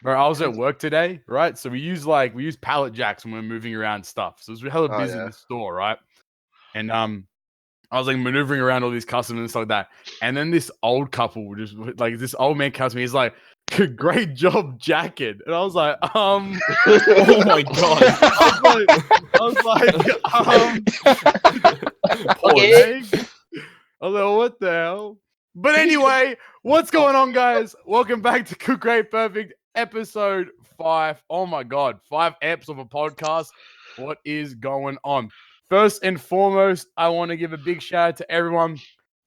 Bro, I was at work today, right? So we use pallet jacks when we're moving around stuff. So it was hella busy in the store, right? And I was like maneuvering around all these customers and stuff like that. And then this old couple just like this old man comes to me, he's like, great job, jacket. And I was like, oh my god. I was like, okay. I was like, what the hell? But anyway, what's going on, guys? Welcome back to Cook Great Perfect, episode 5. Oh my god, 5 eps of a podcast. What is going on? First and foremost, I want to give a big shout out to everyone.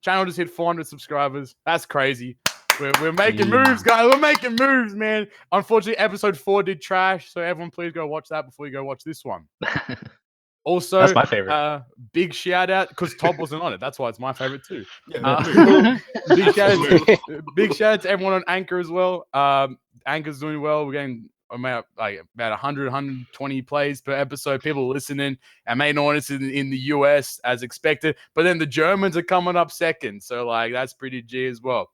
Channel just hit 400 subscribers. That's crazy. We're making moves, guys. We're making moves, man. Unfortunately, episode 4 did trash, so everyone please go watch that before you go watch this one. Also, that's my favorite. Big shout out because Todd wasn't on it. That's why it's my favorite too. Yeah, big shout out to everyone on Anchor as well. Anchor's doing well. We're getting about 100, 120 plays per episode. People listening. I may not notice in the US as expected, but then the Germans are coming up second. So that's pretty G as well.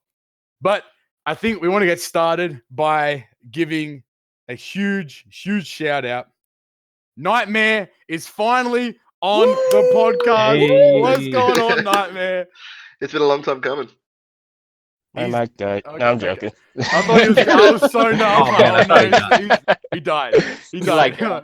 But I think we want to get started by giving a huge shout out. Nightmare is finally on the podcast. Hey. What's going on, Nightmare? It's been a long time coming. I'm that guy. Okay, no, I'm joking. I thought I was so nuts. He died. He died. Oh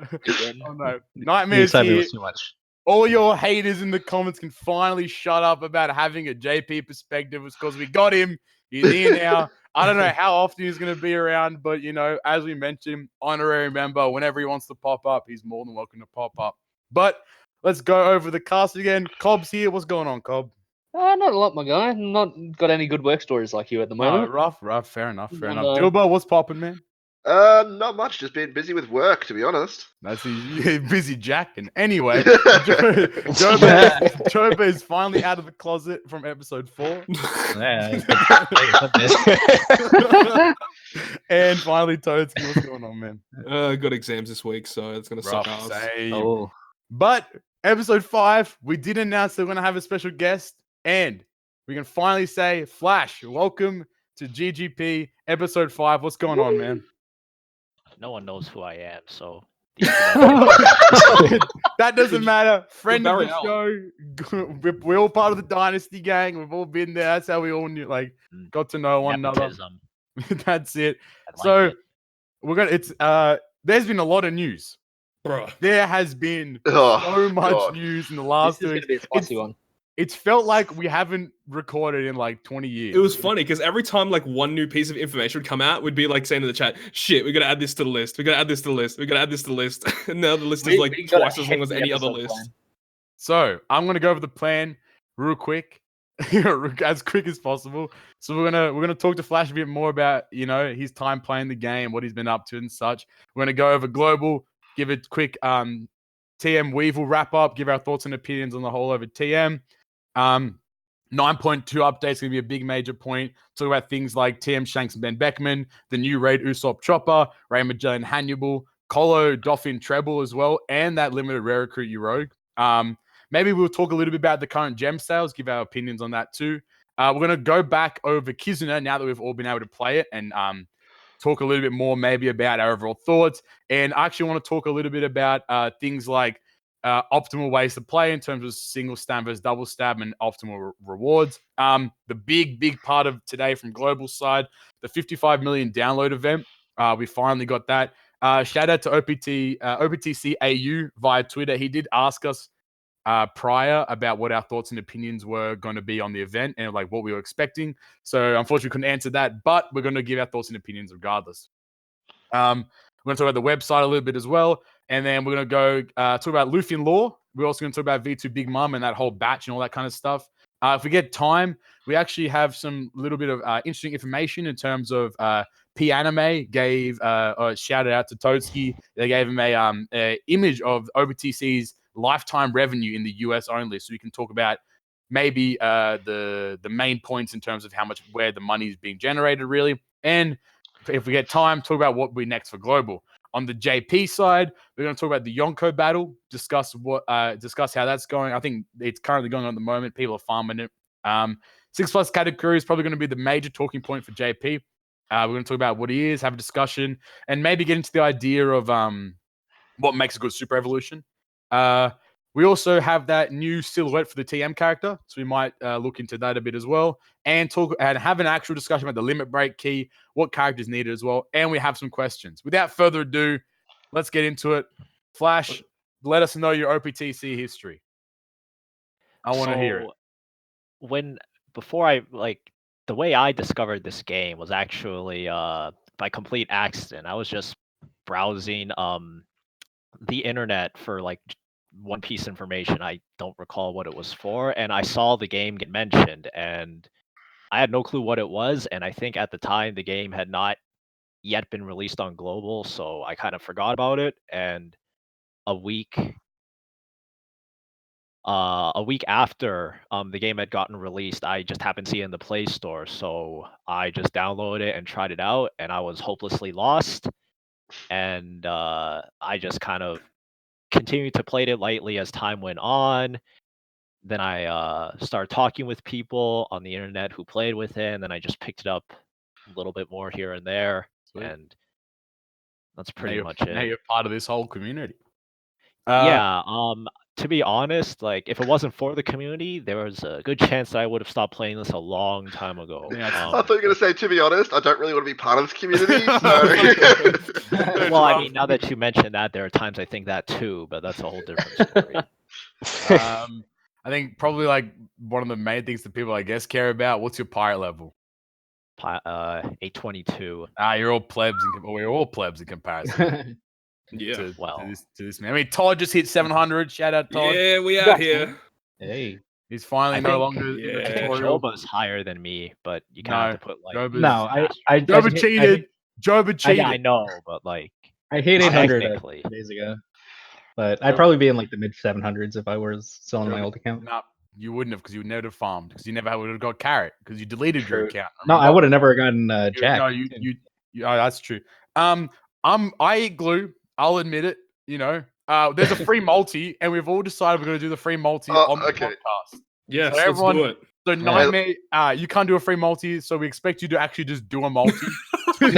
no. Nightmare's here. Too much. All your haters in the comments can finally shut up about having a JP perspective. It's because we got him. He's here now. I don't know how often he's going to be around, but, as we mentioned, honorary member, whenever he wants to pop up, he's more than welcome to pop up. But let's go over the cast again. Cobb's here. What's going on, Cobb? Not a lot, my guy. Not got any good work stories like you at the moment. Rough. Fair enough. Dilbo, what's popping, man? Not much. Just been busy with work, to be honest. That's busy jacking. Anyway, Joba is finally out of the closet from episode 4. And finally, Toadski, what's going on, man? Got exams this week, so it's gonna suck ass. Oh. But episode 5, we did announce that we're gonna have a special guest, and we can finally say, Flash, welcome to GGP episode 5. What's going on, man? No one knows who I am, so that doesn't matter. Friend of the show. We're all part of the Dynasty gang. We've all been there. That's how we all knew, got to know one another. That's it. We're gonna. It's there's been a lot of news. Bro. There has been so much news in the last 2 weeks. Be a spicy one. It's felt like we haven't recorded in 20 years. It was funny because every time one new piece of information would come out, we'd be saying to the chat, shit, we gotta add this to the list. We gotta add this to the list. We gotta add this to the list. And now the list is twice as long as any other list. Plan. So I'm gonna go over the plan real quick, as quick as possible. So we're gonna talk to Flash a bit more about his time playing the game, what he's been up to and such. We're gonna go over global, give a quick TM Weevil wrap up, give our thoughts and opinions on the whole over TM. 9.2 updates going to be a big major point. Talk about things like TM Shanks and Ben Beckman, the new Raid Usopp Chopper, Ray Magellan Hannibal, Colo Dolphin Treble as well, and that limited rare recruit you rogue. Maybe we'll talk a little bit about the current gem sales, give our opinions on that too. We're going to go back over Kizuna now that we've all been able to play it and talk a little bit more maybe about our overall thoughts. And I actually want to talk a little bit about things like optimal ways to play in terms of single stab versus double stab and optimal rewards. The big part of today from global side, the 55 million download event. We finally got that. Shout out to OPTC AU via Twitter. He did ask us prior about what our thoughts and opinions were going to be on the event and what we were expecting. So unfortunately, we couldn't answer that, but we're going to give our thoughts and opinions regardless. We're going to talk about the website a little bit as well. And then we're going to go talk about Luffy and Law. We're also going to talk about V2 Big Mom and that whole batch and all that kind of stuff. If we get time, we actually have some little bit of interesting information in terms of P Anime gave a shout out to Toadski. They gave him a image of OPTC's lifetime revenue in the US only. So we can talk about maybe the main points in terms of where the money is being generated really. And if we get time, talk about what we're next for global. On the JP side, we're going to talk about the Yonko battle, discuss how that's going. I think it's currently going on at the moment. People are farming it. 6+ category is probably going to be the major talking point for JP. We're going to talk about what he is, have a discussion, and maybe get into the idea of what makes a good super evolution. We also have that new silhouette for the TM character, so we might look into that a bit as well, and talk and have an actual discussion about the limit break key, what characters needed as well, and we have some questions. Without further ado, let's get into it. Flash, let us know your OPTC history. I want to hear it. The way I discovered this game was actually by complete accident. I was just browsing the internet for like One Piece information. I don't recall what it was for, and I saw the game get mentioned, and I had no clue what it was. And I think at the time the game had not yet been released on global, so I kind of forgot about it. And a week after the game had gotten released, I just happened to see it in the Play Store, so I just downloaded it and tried it out, and I was hopelessly lost. And I just kind of continued to play it lightly as time went on. Then I started talking with people on the internet who played with it, and then I just picked it up a little bit more here and there. Sweet. And that's pretty much it. Now you're part of this whole community. Yeah. To be honest, like if it wasn't for the community, there was a good chance that I would have stopped playing this a long time ago. Yeah, I thought you were going to say, to be honest, I don't really want to be part of this community. So. Well, I mean, now that you mentioned that, there are times I think that too, but that's a whole different story. I think probably like one of the main things that people, I guess, care about. What's your pirate level? 822. You're all plebs. We're all plebs in comparison. Yeah. To this man. I mean, Todd just hit 700. Shout out, Todd. Yeah, we out here. Hey. He's finally no longer yeah. in the tutorial. Joba's higher than me, but you kind of have to put like. Joba cheated. Joba cheated. I know, but like. I hit 800 technically. days ago, but I'd probably be in like the mid 700s if I was still on my old account. No, you wouldn't have, because you would never have farmed, because you never would have got carrot, because you deleted your account. No, I would have never gotten Jack. No, you. Oh, that's true. I eat glue. I'll admit it. You know, there's a free multi, and we've all decided we're going to do the free multi on the podcast. Yes, so everyone, let's do it. So Nightmare, you can't do a free multi, so we expect you to actually just do a multi. All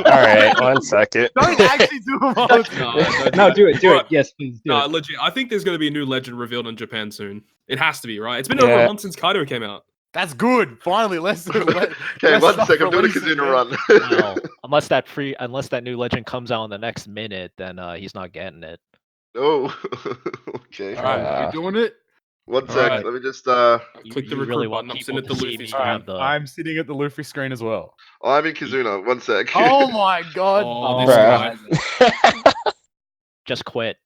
right, 1 second. Don't actually do a multi. No, do it. Yes, please do it. Legit. I think there's going to be a new legend revealed in Japan soon. It has to be, right? It's been over a month since Kaido came out. That's good. Finally, let's. Okay, 1 second. I'm doing a Kizuna run. Well, unless that new legend comes out in the next minute, then he's not getting it. Oh, okay. All right, you doing it? 1 sec. Right. Let me just. Click the really recruit button. I'm sitting at the Luffy screen. I'm sitting at the Luffy screen as well. I'm in Kizuna. 1 sec. Oh my god! Oh, this guy. Just quit.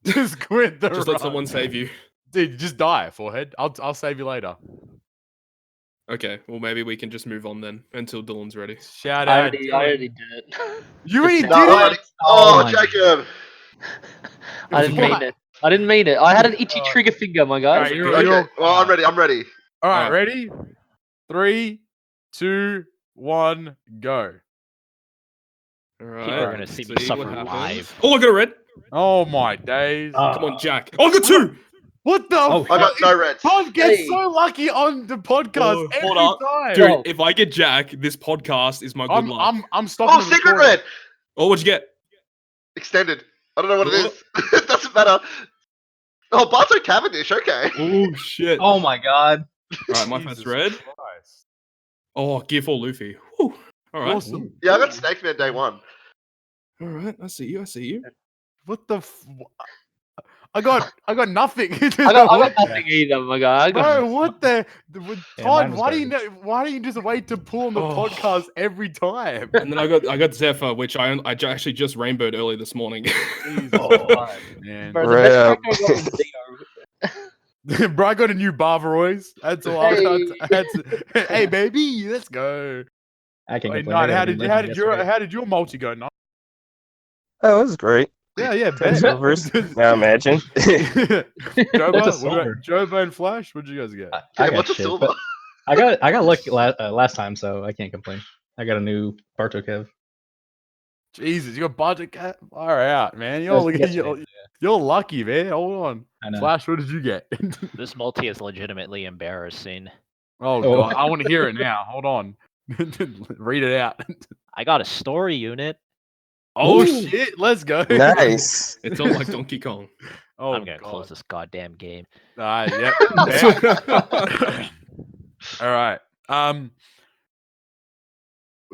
Just quit the Just run. let someone save you. Dude, just die, forehead. I'll save you later. Okay, well maybe we can just move on then until Dylan's ready. Shout I out. already did it. You already did No, it? oh, Jacob. I didn't mean it. I had an itchy trigger finger, my guy. Alright, Okay, well, I'm ready. All right, ready? 3, 2, 1, go. Alright. People are gonna see me suffer live. Oh, I got a red. Oh my days. Come on, Jack. Oh, I got 2. What the I got no reds. Todd gets so lucky on the podcast every hold up. time. Dude, if I get Jack, this podcast is my good luck. I'm stopping. Oh, secret red. Oh, what'd you get? Extended. I don't know what it is. It doesn't matter. Oh, Barto Cavendish. Okay. Oh, shit. Oh my god. Alright, my first red. Oh, Gear 4 Luffy. Whew. Alright. Awesome. Yeah, I got Snake Man day 1. Alright, I see you. What the? I got nothing. I got nothing either, my guy. Bro, what the? Todd, mine was why don't you just wait to pull on the podcast every time? And then I got Zephyr, which I actually just rainbowed early this morning. Man. Bro, the best crack I got was Dio. Bro, I got a new Barbarois. That's all I got. Hey, baby, let's go. I can Wait, complain. how did your multi go? Not. Oh, it was great. Yeah, Ten bet. silvers. Now imagine. Joba and Flash, what'd you guys get? I got what's a shit, silver? but I got lucky last time, so I can't complain. I got a new Barto Kev. Jesus, you got budget cat? Far out, man. You're lucky, man. Hold on. I know. Flash, what did you get? This multi is legitimately embarrassing. Oh god, I want to hear it now. Hold on. Read it out. I got a story unit. Oh Ooh. shit! Let's go. Nice. It's all like Donkey Kong. Oh I'm gonna close god. this goddamn game. Yep. That's All right.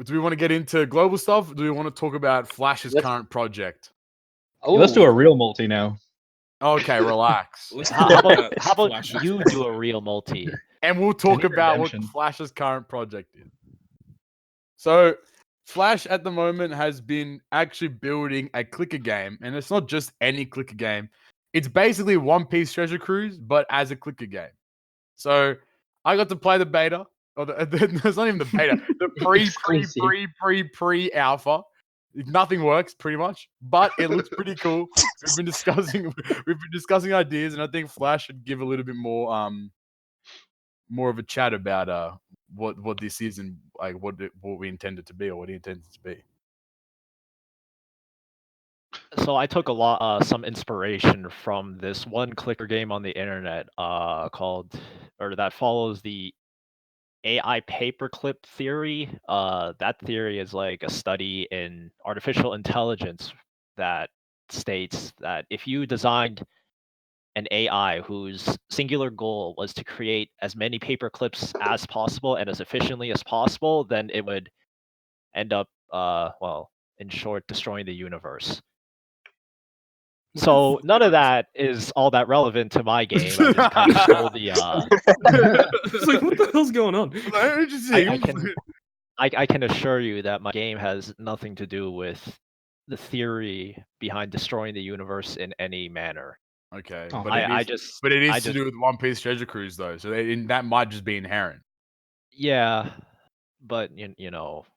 Do we want to get into global stuff? Or do we want to talk about Flash's Let's- current project? Let's do a real multi now. Okay, relax. Let's How talk about about Flash's you do a real multi? And we'll talk need about what redemption. Flash's current project is. So, Flash at the moment has been actually building a clicker game, and it's not just any clicker game. It's basically One Piece Treasure Cruise, but as a clicker game. So, I got to play the beta, or it's not even the beta, the Exclusive. pre alpha. Nothing works pretty much, but it looks pretty cool. We've been discussing ideas, and I think Flash should give a little bit more of a chat about what this is and like what we intend it to be or what he intends it to be. So I took some inspiration from this one clicker game on the internet called, or that follows the AI paperclip theory. That theory is like a study in artificial intelligence that states that if you designed an AI whose singular goal was to create as many paper clips as possible and as efficiently as possible, then it would end up, well, in short, destroying the universe. So none of that is all that relevant to my game. I just kind of stole the. It's like, what the hell's going on? I can assure you that my game has nothing to do with the theory behind destroying the universe in any manner. Okay, Oh. but I it just is to do with One Piece Treasure Cruise though, so that might just be inherent. yeah, but you know,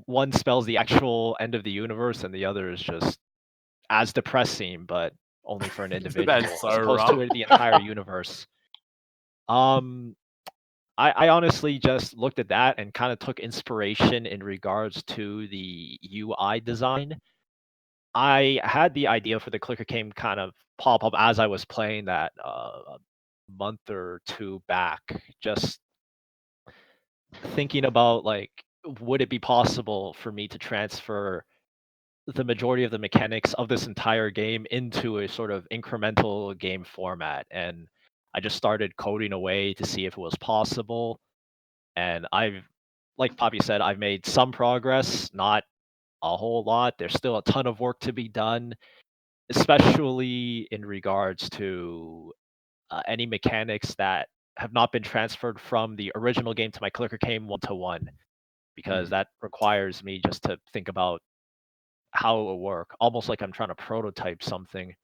one spells the actual end of the universe, and the other is just as depressing, but only for an individual, so as opposed rough. to the entire universe. I honestly just looked at that and kind of took inspiration in regards to the UI design. I had the idea for the clicker game kind of pop up as I was playing that a month or two back, just thinking about like, would it be possible for me to transfer the majority of the mechanics of this entire game into a sort of incremental game format? And I just started coding away to see if it was possible. And like Poppy said, I've made some progress, not a whole lot. There's still a ton of work to be done, especially in regards to any mechanics that have not been transferred from the original game to my clicker game 1-to-1, because that requires me just to think about how it will work, almost like I'm trying to prototype something.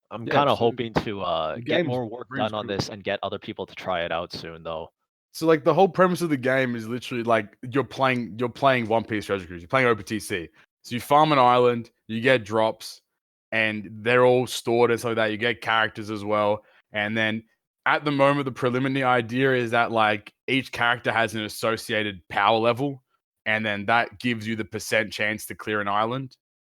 I'm Yeah, kind of so hoping to get game's more work really done on cool. this and get other people to try it out soon, though. So like the whole premise of the game is literally like you're playing One Piece Treasure Cruise. You're playing OPTC. So you farm an island, you get drops, and they're all stored and so that you get characters as well. And then at the moment, the preliminary idea is that like each character has an associated power level, and then that gives you the percent chance to clear an island,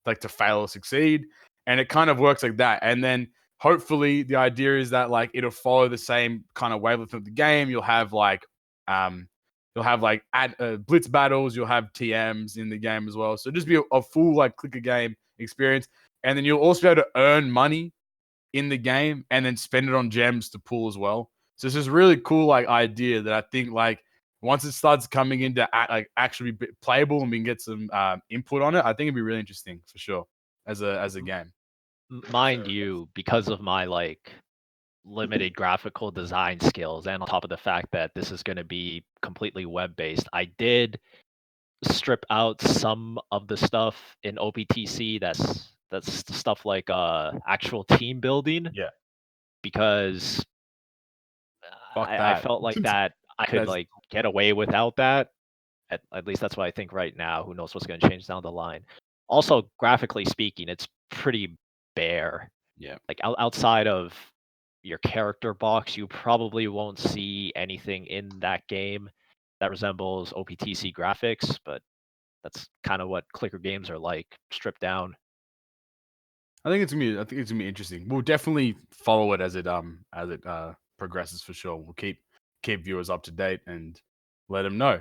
like to fail or succeed. And it kind of works like that. And then hopefully the idea is that like it'll follow the same kind of wavelength of the game. You'll have like blitz battles, you'll have TMs in the game as well. So just be a full like clicker game experience. And then you'll also be able to earn money in the game and then spend it on gems to pull as well. So it's this really cool like idea that I think like once it starts coming into actually be playable and we can get some input on it, I think it'd be really interesting for sure as a game. Mind you, because of my like limited graphical design skills, and on top of the fact that this is going to be completely web-based, I did strip out some of the stuff in OPTC that's stuff like actual team building. Yeah. Because Fuck I that. felt like that I could That's- like get away without that. At least that's what I think right now. Who knows what's going to change down the line? Also, graphically speaking, it's pretty bare. Yeah. Like outside of your character box, you probably won't see anything in that game that resembles OPTC graphics, but that's kind of what clicker games are like, stripped down. I think it's gonna be interesting. We'll definitely follow it as it progresses for sure. We'll keep viewers up to date, and let them know.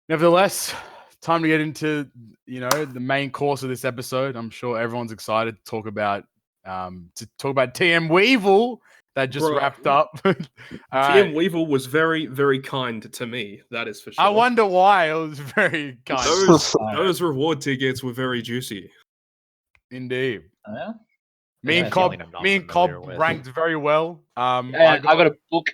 Nevertheless, time to get into the main course of this episode. I'm sure everyone's excited to talk about TM Weevil that just Bro. wrapped up. TM Weevil was very, very kind to me. That is for sure. I wonder why. It was very kind. Those reward tickets were very juicy. Indeed. Yeah? Me and That's Cobb, feeling I'm not me and familiar Cobb with. ranked very well. I got a book.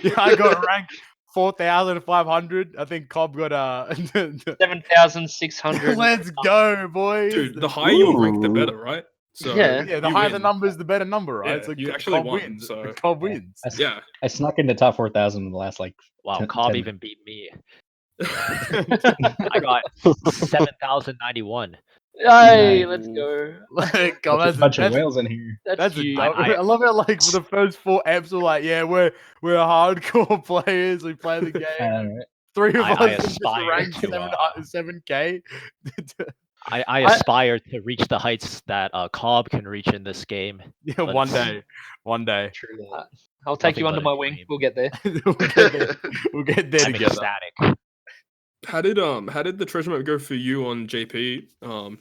Yeah, I got ranked 4,500. I think Cobb got 7,600. Let's go, boys. Dude, the higher your rank, the Ooh. better, right? So Yeah. The you higher the win. numbers, the better number, right? Yeah, So you actually Cobb won, wins. so- Cobb wins. Yeah. I snuck into top 4,000 in the last Wow, 10 Cobb 10 even beat me. I got 7,091. Hey, Nice. let's go. Like, bunch, that's bunch of that's, whales in here. that's a huge. dope. I love how like for the first 4 eps we're like, yeah, we're hardcore players. We play the game. Alright. 3 of I us are just aspire ranked to, 7K. I aspire to reach the heights that Cobb can reach in this game. Yeah, one day. True. I'll take Nothing you under but a my wing. dream. We'll get there. We'll get there. We'll get there I'm together. ecstatic. How did the treasure map go for you on JP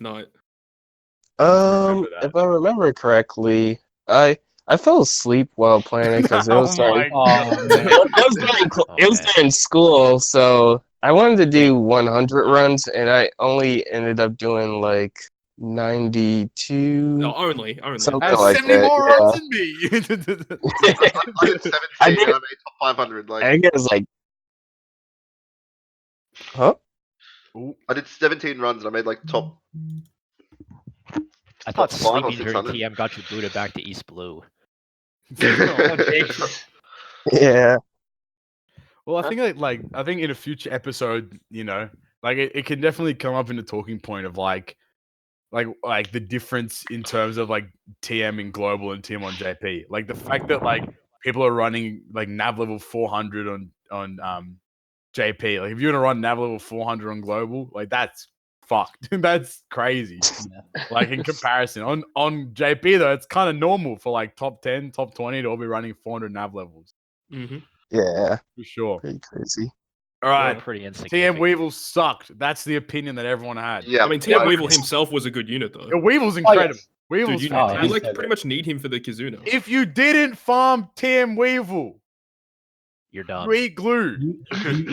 night? remember that. If I remember correctly, I fell asleep while playing it because it was Oh like my Oh, God. man. it was during school, so I wanted to do 100 runs, and I only ended up doing like 92. No, only. Something Has like 70 that, more yeah. runs than me. I did 17 I and think- I made top 500. I Like think it was like, huh? I did 17 runs and I made like top. I thought top 5 or sleeping during 600. TM got you booted back to East Blue. Oh, Jesus. Yeah. Well, I think I think in a future episode, like it can definitely come up in the talking point of like the difference in terms of like TM in global and TM on JP. Like the fact that like people are running like nav level 400 on JP. Like if you're gonna run nav level 400 on global, like that's fucked. That's crazy. Yeah. Like in comparison on JP though, it's kind of normal for like top 10, top 20 to all be running 400 nav levels Mm-hmm. Yeah. for sure. Pretty crazy. All They were right. pretty TM insignificant. Weevil sucked. That's the opinion that everyone had. Yeah. I mean, TM Weevil himself was a good unit though. Yeah, Weevil's Oh, incredible. yes. Weevil's Dude, you Oh, fantastic. he's- pretty much need him for the Kizuna. If you didn't farm TM Weevil, You're done. you eat glue. You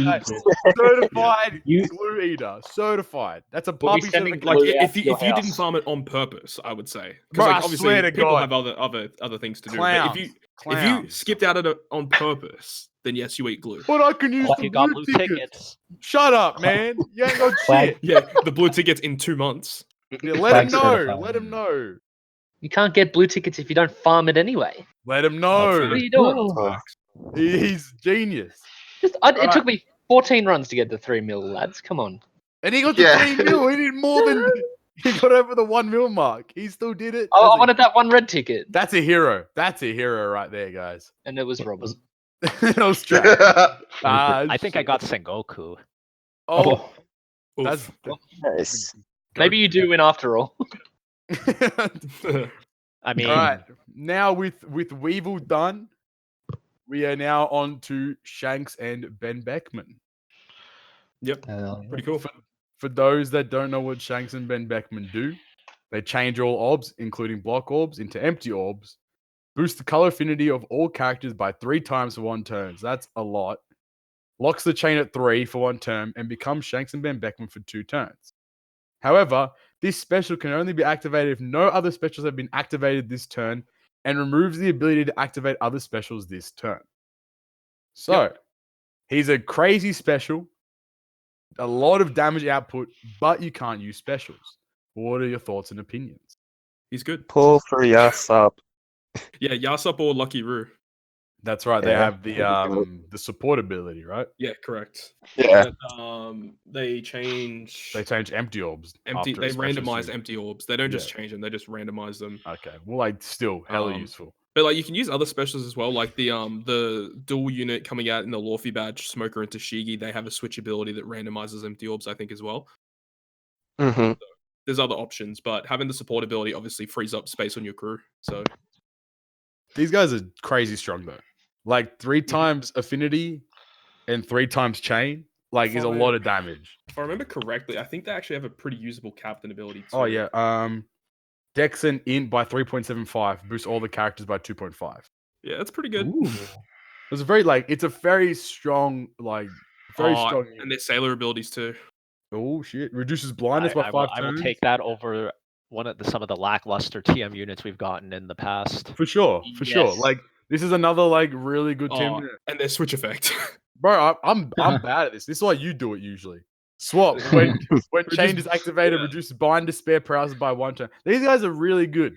Like, eat certified You- glue eater. Certified. That's a We'll be puppy sending certification. Like glue out if to you your didn't house. farm it on purpose, I would say Bro, because I like obviously swear to people God. have other things to do. Clowns. But if you Clowns. skipped out of it on purpose, then yes, you eat glue. But I can use Like the you got blue blue tickets. tickets. Shut up, man. You ain't got Flag- shit. Yeah, the blue tickets in 2 months. Yeah, let him Flag know. certified. Let him know. You can't get blue tickets if you don't farm it anyway. Let him What know. are you doing? Oh, He's genius. It Alright. took me 14 runs to get to 3 mil, lads. Come on. And he got to Yeah. 3 mil. He did more than he got over the 1 mil mark. He still did it. I That's a- wanted that one red ticket, That's a hero. That's a hero right there, guys. and it was Robin. That was trash. I think I got Sengoku. Oh, Oof. that's nice. Maybe you do win after all. I mean, all right. Now with Weevil done, we are now on to Shanks and Ben Beckman. Pretty cool. For those that don't know what Shanks and Ben Beckman do, they change all orbs, including block orbs, into empty orbs, boost the color affinity of all characters by 3 times for 1 turn. So that's a lot. Locks the chain at 3 for 1 turn and becomes Shanks and Ben Beckman for 2 turns. However, this special can only be activated if no other specials have been activated this turn and removes the ability to activate other specials this turn. So, he's a crazy special, a lot of damage output, but you can't use specials. What are your thoughts and opinions? He's good. Pull for Yasop. Yeah, Yasop or Lucky Roo. That's right. They Yeah. have the support ability, right? Yeah, correct. Yeah. But, they change They change empty orbs. empty. after They a special randomize suit. empty orbs. They don't just Yeah. change them. They just randomize them. Okay. Well, like still hella Um, useful. But like you can use other specials as well, like the dual unit coming out in the Lorphy badge, Smoker and Tashigi. They have a switch ability that randomizes empty orbs, I think, as well. Mm-hmm. There's other options, but having the support ability obviously frees up space on your crew. So These guys are crazy strong though. Like 3 times affinity and 3 times chain, like, is a lot of damage. If I remember correctly, I think they actually have a pretty usable captain ability too. Oh yeah. Dex and int by 3.75 boosts all the characters by 2.5. Yeah, that's pretty good. Ooh. It's a very strong, like, strong. And their sailor abilities too. Oh shit! Reduces blindness by 5 I will turns. take that over some of the lackluster TM units we've gotten in the past. For sure. Yes. Like, this is another, like, really good team. And their switch effect. Bro, I'm bad at this. This is why you do it usually. Swap when chain is activated, reduces bind despair paralysis by 1 turn. These guys are really good.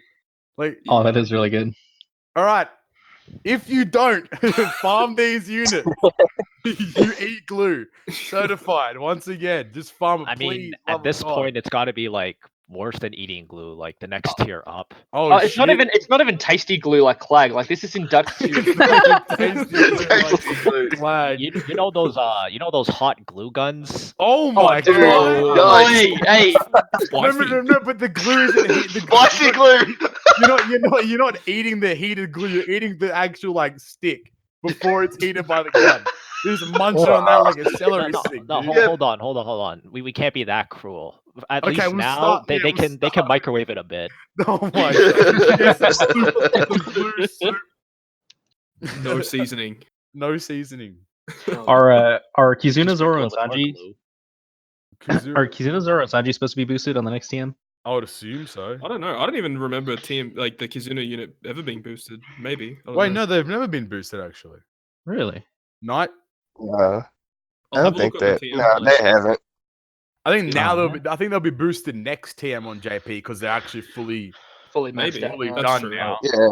Like, Oh, that is really good. all right, if you don't farm these units, you eat glue. Certified. Once again, just farm it. I mean, please, at love of this God. point, it's got to be like worse than eating glue, like the next tier up. Oh, It's not even. It's not even tasty glue like Clag. Like this is inductive. Tasty glue. Flag. You know those hot glue guns? Oh my dude. God. Nice. Hey, No, but the glue isn't heat. Spicy glue. You're not eating the heated glue. You're eating the actual, like, stick before it's heated by the gun. You're just munching on that like a celery stick. No, dude. hold on. We can't be that cruel. At Okay, least we'll now stop. they Yeah, we'll can stop. microwave it a bit. Oh my God. Yes, the glue soup. No seasoning. No seasoning. Are Kizuna, Zoro, and More Sanji glue. are Kizuna, Zoro, and Sanji supposed to be boosted on the next TM? I would assume so. I don't know. I don't even remember a team like the Kizuna unit ever being boosted. Maybe. I don't Wait, know. no, they've never been boosted actually. Really? Night. No, I'll I have don't a think look on that. the TM No, list. they haven't. I think now Uh-huh. I think they'll be boosted next TM on JP because they're actually fully fully maxed Maybe. out. fully now. That's done true. now. Yeah.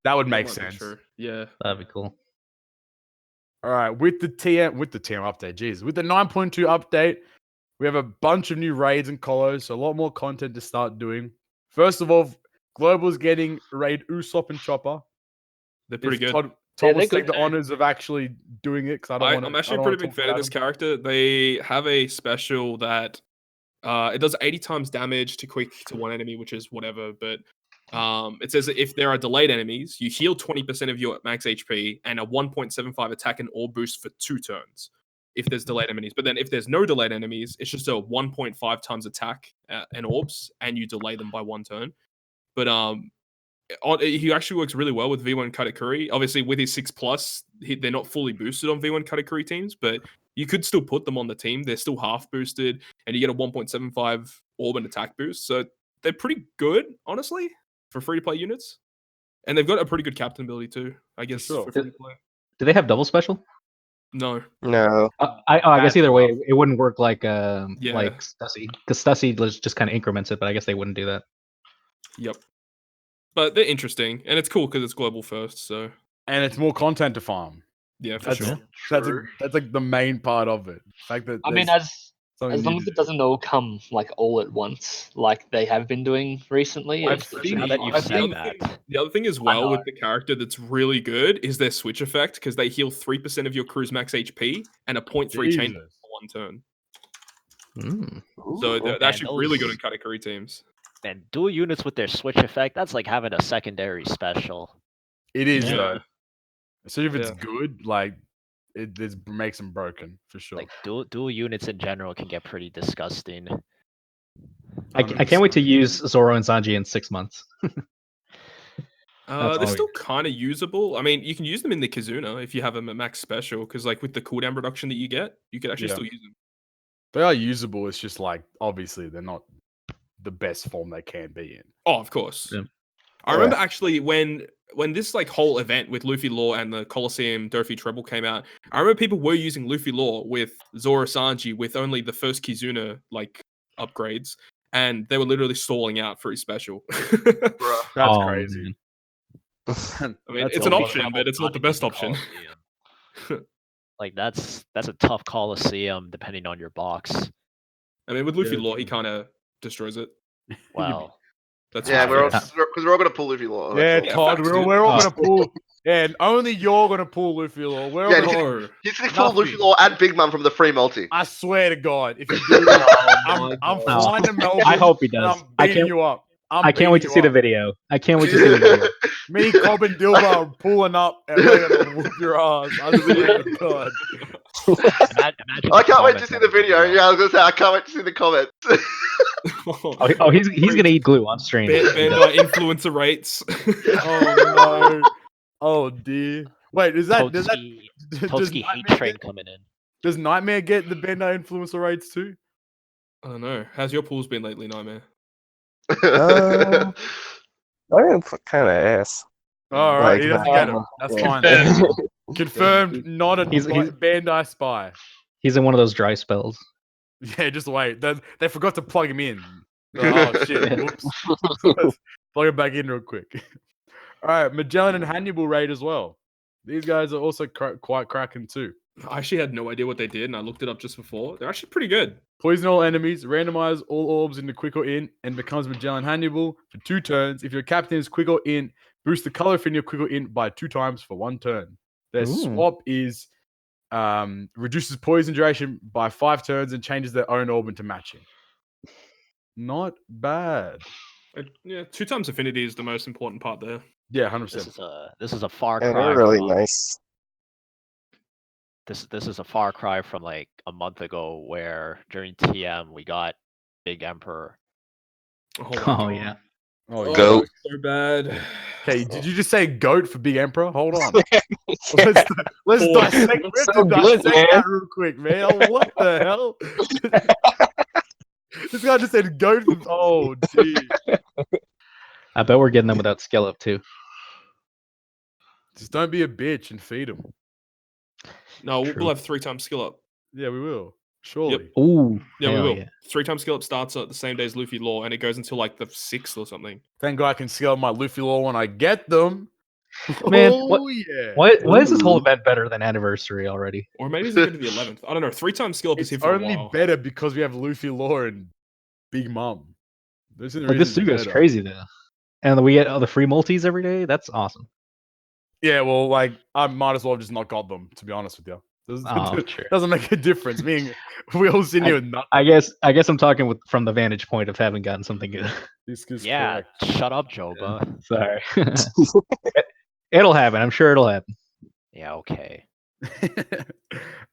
That would That make might be sense. true. Yeah. That'd be cool. All right, with the TM update, geez, with the 9.2 update, we have a bunch of new raids and colos, so a lot more content to start doing. First of all, Global's getting raid Usopp and Chopper. They're pretty If good. Todd Yeah, wants to they're take the good too. honors of actually doing it, because I don't want to. I'm actually a pretty big fan of this character. They have a special that it does 80 times damage to quick to one enemy, which is whatever. But it says that if there are delayed enemies, you heal 20% of your max HP and a 1.75 attack and orb boost for 2 turns. If there's delayed enemies, but then if there's no delayed enemies, it's just a 1.5 times attack and orbs, and you delay them by 1 turn. But he actually works really well with V1 Katakuri. Obviously, with his 6+, they're not fully boosted on V1 Katakuri teams, but you could still put them on the team. They're still half boosted, and you get a 1.75 orb and attack boost. So they're pretty good, honestly, for free-to-play units. And they've got a pretty good captain ability too, I guess, sure. for free-to-play. Do they have double special? No. No. I guess That's either way, rough. it wouldn't work like Yeah. Stussy, because Stussy just kind of increments it, but I guess they wouldn't do that. Yep. But they're interesting, and it's cool because it's global first. So And it's more content to farm. yeah, for That's sure. that's like the main part of it. The fact that I mean, there's as something long new as to it doesn't all come like all at once, like they have been doing recently. I it's think- Now that you've I said think that, The other thing as well with the character that's really good is their switch effect because they heal 3% of your crew's max HP and a 0.3 chain Jesus. for 1 turn. Mm. So they're actually really good those- in Katakuri teams. and dual units with their switch effect, that's like having a secondary special. It is Yeah. though. Especially if it's Yeah. good, like it makes them broken for sure. Like dual units in general can get pretty disgusting. I can't wait to use Zoro and Sanji in 6 months. They're all still kind of usable. I mean, you can use them in the Kizuna if you have them at max special, because like with the cooldown reduction that you get, you can actually Yeah. still use them. They are usable. It's just like obviously they're not the best form they can be in. Oh, of course. Yeah. I remember actually when this like whole event with Luffy Law and the Colosseum Dofi Treble came out, I remember people were using Luffy Law with Zoro Sanji with only the first Kizuna like upgrades, and they were literally stalling out for his special. Bruh. That's Oh, crazy. man. I mean, That's it's an all. option, but it's not the best option. Like that's a tough Colosseum depending on your box. I mean, with Luffy Yeah. Law, he kind of destroys it. Wow. That's Yeah, fine. we're all Yeah. because we're all gonna pull Luffy Law. Yeah, that's all. Todd, facts, we're dude. all Oh. gonna pull. Yeah, and only you're gonna pull Luffy Law. We're all Yeah, gonna, No. He's gonna pull Luffy Nothing. Law and Big Mom from the free multi. I swear to God, if you do, I'm flying to Melbourne. I hope he and does. I'm I beating can't. you up. I can't wait to see the video. I can't wait to see the video. Me, Cobb, and Dilba are pulling up, and we're gonna whoop your ass. I swear to God. Imagine I the can't wait to comments see on the video. Yeah, I was gonna say I can't wait to see the comments. Oh, he's gonna eat glue on stream. Bandai influencer rates. Oh no. Oh dear. Wait, does Totsuki does hate Nightmare train get, coming in. does Nightmare get the Bandai influencer rates too? I don't know. How's your pools been lately, Nightmare? I didn't kind of ass. All right, Like, he doesn't get him. That's fine. Confirmed. Confirmed, not a He's- Bandai spy. He's in one of those dry spells. Yeah, just wait. They forgot to plug him in. Oh shit! Whoops. Let's plug him back in real quick. All right, Magellan and Hannibal raid as well. These guys are also quite cracking too. I actually had no idea what they did, and I looked it up just before. They're actually pretty good. Poison all enemies, randomize all orbs into quick or int, and becomes Magellan Hannibal for 2 turns. If your captain is quick or int, boost the color in your quick or int by 2 times for 1 turn. Their Ooh. swap is reduces poison duration by 5 turns and changes their own orb into matching. Not bad. Yeah, 2 times affinity is the most important part there. Yeah, 100%. This is a far and cry. they're really from, nice. This is a far cry from like a month ago, where during TM we got Big Emperor. Oh, Oh my God. yeah. Oh, Oh, Goat. so bad. Okay, did you just say goat for Big Emperor? Hold on. Yeah. Let's Oh, dissect, it's let's so good, dissect man. that real quick, man. Oh, what the hell? This guy just said goat. Oh, gee. I bet we're getting them without skill up too. Just don't be a bitch and feed him. No, True. we'll have 3 times skill up. Yeah, we will. Surely. Ooh. Yeah, we hell will. yeah. 3 times skill up starts at the same day as Luffy Law, and it goes until like the 6th or something. Thank God I can scale my Luffy Law when I get them. Man, oh, yeah. Why is this whole Ooh. event better than anniversary already? Or maybe it's going to the 11th. I don't know. 3 times skill up is It's here for only a while. better because we have Luffy Law and Big Mom. This is the Like this reason Sugo it's is better. crazy though. And we get all the free multis every day. That's awesome. Yeah, well, like, I might as well have just not got them, to be honest with you. Oh, true. Doesn't make a difference. We all sitting here with nothing. I guess I'm talking from the vantage point of having gotten something good. This is Yeah, correct. shut up, Joba. Sorry. It'll happen. I'm sure it'll happen. Yeah, okay.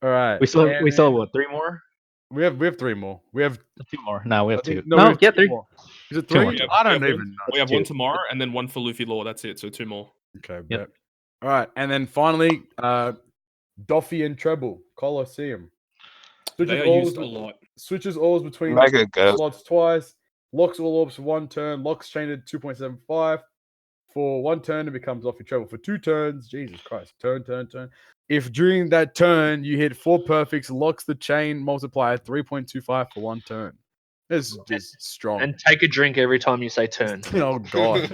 All right. We still and have then what, 3 more? we have 3 more. We have 2 more. No, we have I think- 2. No, we have 2 3. more. Is it 2 3? more. I don't We have even know. We have Two. 1 tomorrow, and then 1 for Luffy Law. That's it. So 2 more. Okay, Yep. bet. All right, and then finally, Doffy and Treble, Colosseum. They are used a lot. Switches orbs between Mega goat. slots twice, locks all orbs for 1 turn, locks chain at 2.75. For 1 turn, it becomes Doffy Treble. For 2 turns, Jesus Christ, turn. If during that turn you hit 4 perfects, locks the chain multiplier 3.25 for 1 turn. This is just strong. And take a drink every time you say turn. Oh God,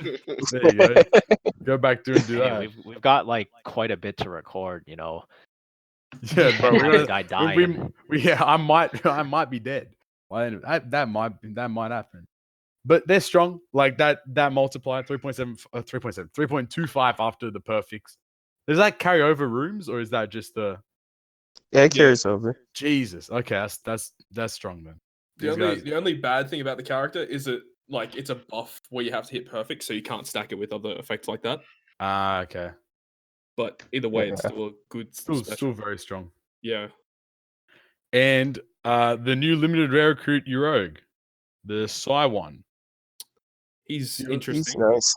there you go. Go back through and do Hey, that. we've got like quite a bit to record, you know. Yeah, bro. Can't have We're a gonna, guy dying. yeah, I might be dead. Well, that might happen. But they're strong. Like that multiplier 3.25 after the perfects. Does that carry over rooms or is that just the Yeah, it carries over. Jesus? Okay, that's strong then. The only bad thing about the character is that like it's a buff where you have to hit perfect, so you can't stack it with other effects like that. Okay. But either way, it's Yeah. still a good Still special. very strong. Yeah. And the new limited rare recruit Rogue, the Psy one. He's He's He's interesting. nice.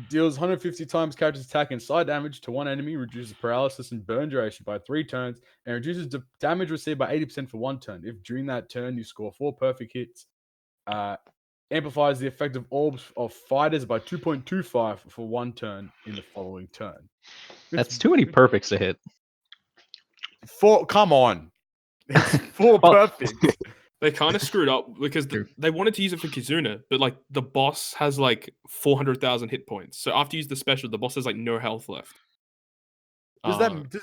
Deals 150 times character's attack and side damage to 1 enemy, reduces paralysis and burn duration by 3 turns, and reduces damage received by 80% for 1 turn. If during that turn you score 4 perfect hits, amplifies the effect of orbs of fighters by 2.25 for 1 turn in the following turn. That's too many perfects to hit. 4. Come on, it's 4 Well- perfect. They kind of screwed up because True. they wanted to use it for Kizuna, but like the boss has like 400,000 hit points. So after you use the special, the boss has like no health left. Does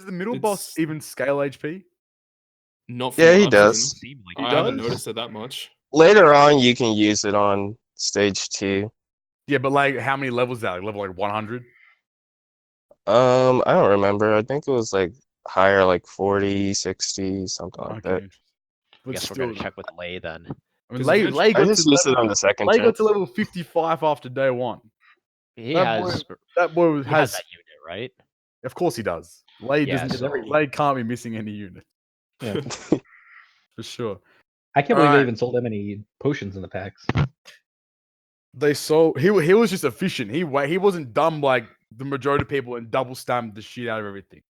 the middle boss it's- even scale HP? Not from Yeah, what he I've does. seen. Seem like He I haven't does? noticed it that much. Later on, you can use it on stage 2. Yeah, but like how many levels is that? Like, level like 100? I don't remember. I think it was like higher, like 40, 60, something like that. interesting. I But guess we're still, gonna check with Lay then. I mean, Does Lay, it Lay I got just to used it level, on the second Lay turn. got to level 55 after day 1. He That has That boy he has has, that unit, right? of course he does. Lay Yeah, doesn't. so- Lay can't be missing any unit. Yeah. For sure. I can't believe they Alright. even sold that many potions in the packs. They sold. He was just efficient. He wasn't dumb like the majority of people and double stamped the shit out of everything.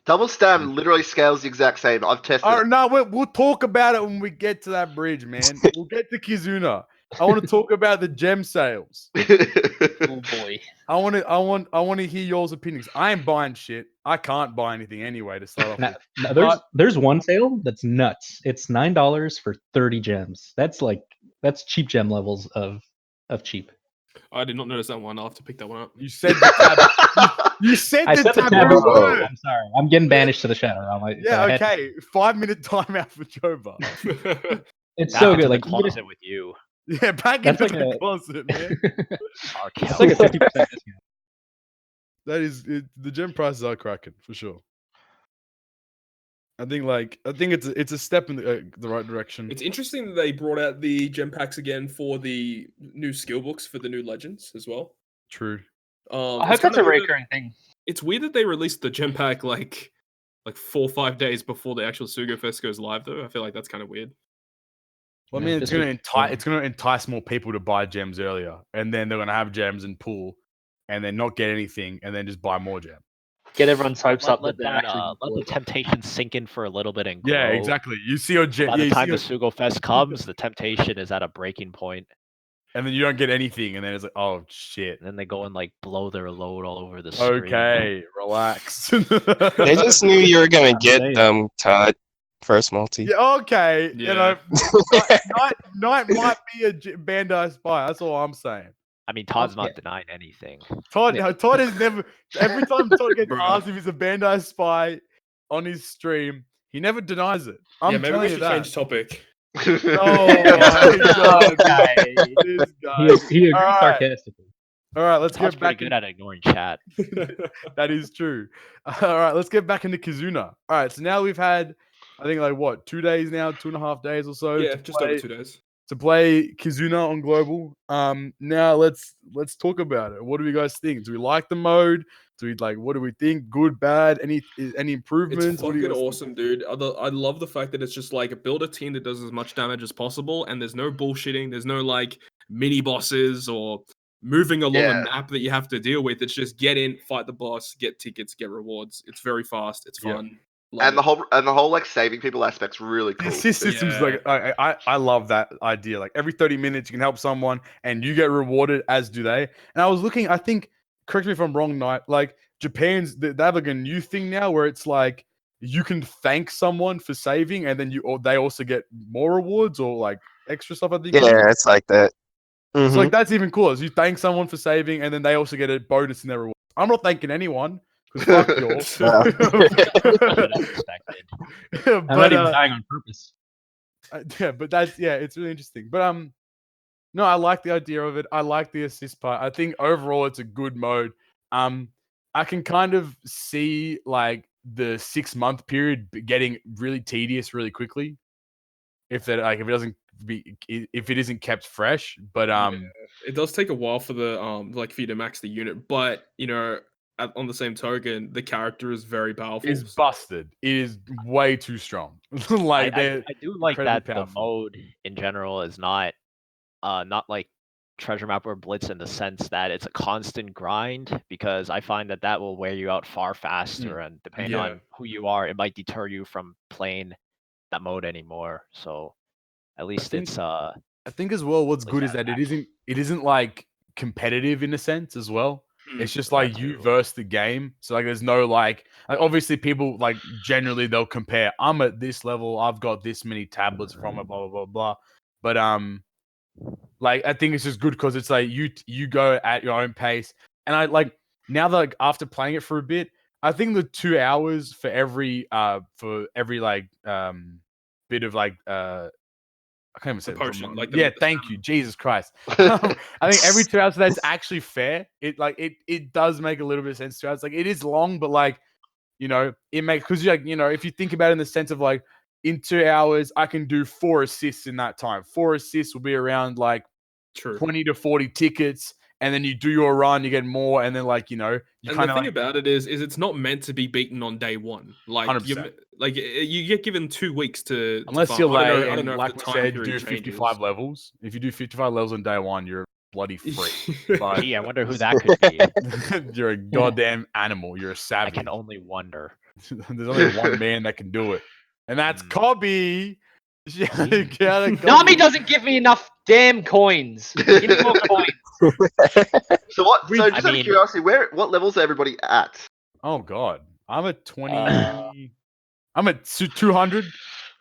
Double stam literally scales the exact same. I've tested All it. right, no, we'll talk about it when we get to that bridge, man. We'll get to Kizuna. I want to talk about the gem sales. Oh boy. I want to hear y'all's opinions. I ain't buying shit. I can't buy anything anyway to start off Now, with. now there's one sale that's nuts. It's $9 for 30 gems. That's cheap gem levels of cheap. I did not notice that one. I'll have to pick that one up. You said the tab. You said I the said the taboo taboo word. word. I'm sorry. I'm getting banished to the shadow realm. Yeah, okay. 5-minute timeout for Joba. It's Back so into good. the Like even if- closet with you. Yeah, back That's into like the a- closet, man. R. it's like a Kelly. 50% discount. That is the gem prices are cracking for sure. I think it's a step in the right direction. It's interesting that they brought out the gem packs again for the new skill books for the new legends as well. True. I It's hope that's kinda a weird that- recurring thing. It's weird that they released the gem pack like 4 or 5 days before the actual Sugo-fest goes live, though. I feel like that's kind of weird. Well, I Yeah, mean, this week- it's gonna entice more people to buy gems earlier, and then they're gonna have gems in pool, and then not get anything, and then just buy more gems. Get everyone's hopes up Let that they're actually gonna let do the it. temptation sink in for a little bit and grow. Yeah, exactly. You see your gem, By the you time see the your- Sugo-fest comes, the temptation is at a breaking point, and then you don't get anything, and then it's like, oh shit. and then they go and like blow their load all over the screen. Okay, relax. They just knew you were gonna I'm get saying. them, Todd. First multi. Yeah, okay. You know, Yeah. Knight might be a Bandai spy. That's all I'm saying. I mean, Todd's not Yeah. denying anything. Todd, Yeah. Todd is never. Every time Todd gets Bruh. asked if he's a Bandai spy on his stream, he never denies it. I'm yeah, maybe telling we you should that. change topic. Oh my god, Okay. this guy. He agrees Alright. sarcastically. All right, let's Todd's get pretty back. good at ignoring chat. That is true. All right, let's get back into Kizuna. All right, so now we've had, I think, like what, 2 days now, 2.5 days or so. Yeah, to just play, over 2 days. to play Kizuna on global. Now let's talk about it. What do you guys think? Do we like the mode? Do we like? What do we think? Good, bad? Any improvements? It's What do you fucking guys think? awesome, dude. I love the fact that it's just like build a team that does as much damage as possible, and there's no bullshitting. There's no like mini bosses or moving along Yeah. a map that you have to deal with. It's just get in, fight the boss, get tickets, get rewards. It's very fast. It's Yeah. fun. Love And the it. whole like saving people aspect's really The cool. assist It's- system's Yeah. like I love that idea. Like every 30 minutes you can help someone and you get rewarded, as do they. And I was looking, I think, correct me if I'm wrong, Knight, like Japan's they have like a new thing now where it's like you can thank someone for saving and then they also get more rewards or like extra stuff, I think. Yeah, it's like that. So Mhm. like that's even cooler. So you thank someone for saving and then they also get a bonus in their reward. I'm not thanking anyone because fuck y'all. Unexpected. I'm But, not even dying on purpose. yeah, but it's really interesting. But no, I like the idea of it. I like the assist part. I think overall it's a good mode. I can kind of see like the 6-month period getting really tedious really quickly if it isn't kept fresh. But It does take a while for the like for you to max the unit, but you know, on the same token, the character is very powerful. it's busted. It is way too strong. Like I do like incredibly that the powerful. mode in general is not like treasure map or blitz in the sense that it's a constant grind, because I find that will wear you out far faster, and depending Yeah. on who you are, it might deter you from playing that mode anymore. So at least think- it's I think as well, what's Really good is that satisfactory. it isn't like competitive in a sense as well. It's just that like you too. versus the game. So like there's no like obviously people like generally they'll compare. I'm at this level, I've got this many tablets from it, blah blah blah blah. But like I think it's just good because it's like you go at your own pace. And I like now that like after playing it for a bit, I think the 2 hours for every like bit of like I can't even say The it. potion, like Yeah, the thank you, Jesus Christ. I think every 2 hours that's actually fair. It does make a little bit of sense to us. Like it is long, but like it makes because like if you think about it in the sense of like in 2 hours I can do 4 assists in that time. 4 assists will be around like True. 20 to 40 tickets, and then you do your run, you get more, and then like you And kind the of thing about it is it's not meant to be beaten on day one. Like 100%. you get given 2 weeks to unless farm. you're I late, don't and know like if the we time said, you period do changes. 55 levels. If you do 55 levels on day one, you're a bloody freak. But Gee, I wonder who that could be. you're a goddamn animal. You're a I savage. can only wonder. There's only one man that can do it, and that's Cobby. Nami doesn't give me enough damn coins. Give me more coins. So what? So I just out of mean- curiosity, what levels are everybody at? Oh God, I'm at 20. I'm at 200.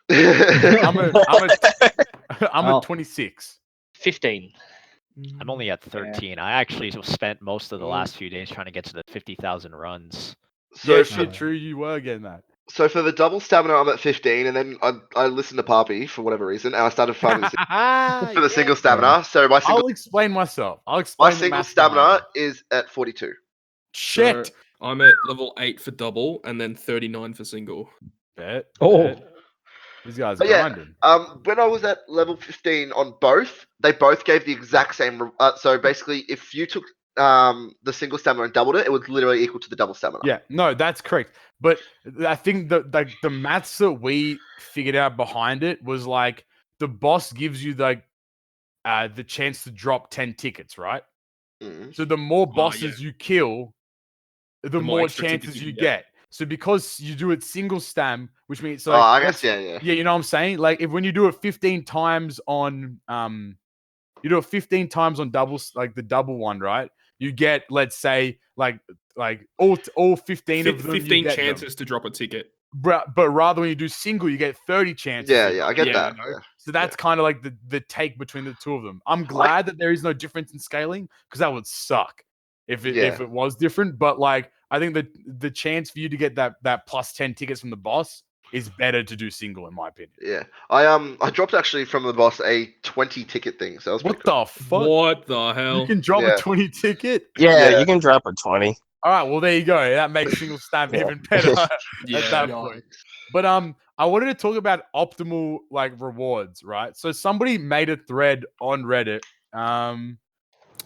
I'm Well, at 26. 15. I'm only at 13. I actually spent most of the last few days trying to get to the 50,000 runs. So Yeah, for, shit, true. You were getting that. so for the double stamina, I'm at 15, and then I listened to Papi for whatever reason, and I started farming for the single stamina. So my single I'll explain myself. I'll my explain the single math behind stamina it. is at 42. Shit. So I'm at level 8 for double and then 39 for single. Bet. Oh. bet. These guys are But yeah, grinding. when I was at level 15 on both, they both gave the exact same. So basically, if you took the single stamina and doubled it, it was literally equal to the double stamina. Yeah, no, that's correct. But I think the maths that we figured out behind it was like the boss gives you the chance to drop 10 tickets, right? Mhm. So the more bosses you kill, the more more extra tickets chances you you can get. get. So because you do it single stam, which means so Oh, like, I guess let's- yeah. Yeah, you know what I'm saying? Like if when you do it 15 times on you do it 15 times on doubles, like the double one, right? You get, let's say, like all 15 of them. 15 you get chances to drop a ticket. but rather when you do single, you get 30 chances. Yeah, I get Yeah, that. you know? Yeah. So that's kind of like the take between the two of them. I'm glad that there is no difference in scaling because that would suck if it was different. But like I think that the chance for you to get that plus 10 tickets from the boss is better to do single, in my opinion. Yeah, I dropped actually from the boss a 20 ticket thing. So that was What pretty cool. the fuck? What the hell? You can drop Yeah. a 20 ticket? Yeah, Yeah. you can drop a 20. All right, well there you go. That makes single stab Yeah. even better at Yeah. that point. But I wanted to talk about optimal like rewards, right? So somebody made a thread on Reddit.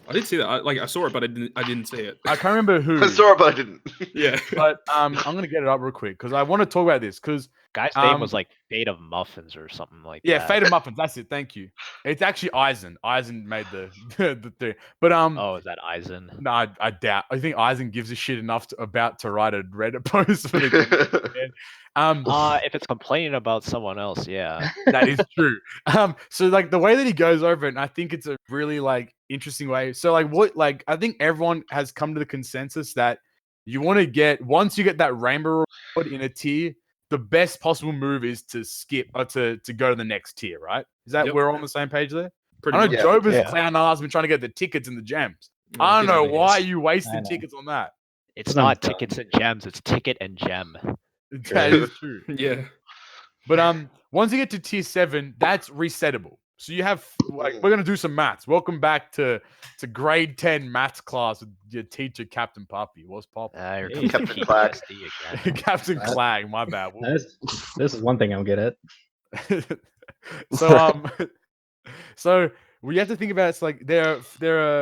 I did see that. I saw it, but I didn't see it. I can't remember who. I saw it, but I didn't. Yeah. But I'm gonna get it up real quick because I want to talk about this because Guy's name was like Fate of Muffins or something like yeah, that. Fate of Muffins. That's it. Thank you. It's actually Eisen. Eisen made the thing. But Oh, is that Eisen? no, I doubt. I think Eisen gives a shit enough about to write a Reddit post for the game. If it's complaining about someone else, yeah. That is true. So like the way that he goes over it, and I think it's a really like interesting way. So like I think everyone has come to the consensus that you want to get once you get that rainbow reward in a tier, the best possible move is to skip or to go to the next tier, right? Is that Yep. we're all on the same page there? Pretty I know much. Jover's Yeah. clown ass been trying to get the tickets and the gems. Oh, I don't get know outta here. why you I wasting know. tickets on that. It's 'Cause I'm not dumb. tickets and gems, it's ticket and gem. That is true. Yeah. But once you get to tier 7, that's resettable. So you have like we're gonna do some maths. Welcome back to grade 10 maths class with your teacher Captain Puppy. What's Pop? Here Hey, comes the Captain Clag. PTSD again. Captain Clag, my bad. This is one thing I'm good at. So we have to think about it's like there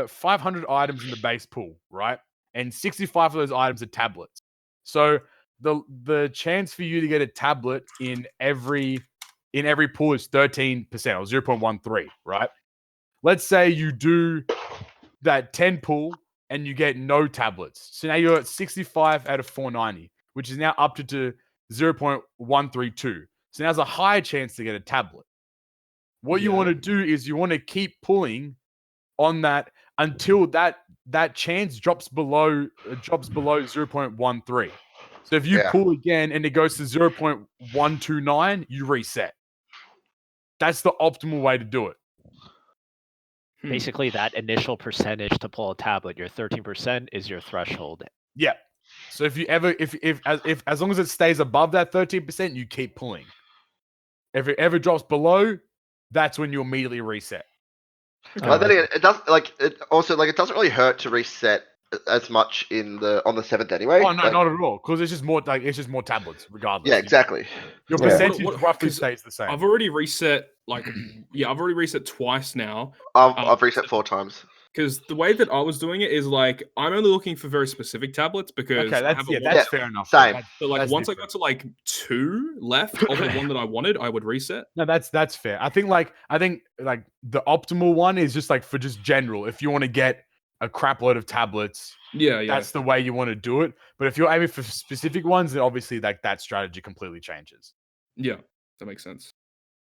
are 500 items in the base pool, right? And 65 of those items are tablets. So the chance for you to get a tablet in every pool is 13% or 0.13, right? Let's say you do that 10 pool and you get no tablets. So now you're at 65 out of 490, which is now up to 0.132. So now there's a higher chance to get a tablet. What you want to do is you want to keep pulling on that until that chance drops below 0.13. So if you pull again and it goes to 0.129, you reset. That's the optimal way to do it. Basically, that initial percentage to pull a tablet, your 13% is your threshold. Yeah. So if you ever if as long as it stays above that 13%, you keep pulling. If it ever drops below, that's when you immediately reset. But then again, it does it doesn't really hurt to reset as much on the 7th anyway. Oh no, not at all. Because it's just more tablets, regardless. Yeah, exactly. Your Yeah. percentage What- roughly 'cause stays the same. I've already reset I've already reset twice now. I've reset 4 times. Because the way that I was doing it is like I'm only looking for very specific tablets because Okay, I have a lot. that's Yeah, fair enough. same. That's- But like that's once I different. got to like 2 left of the one that I wanted, I would reset. No, that's fair. I think like the optimal one is just like for just general. If you want to get a crap load of tablets, Yeah. that's the way you want to do it. But if you're aiming for specific ones, then obviously like that strategy completely changes. Yeah, that makes sense.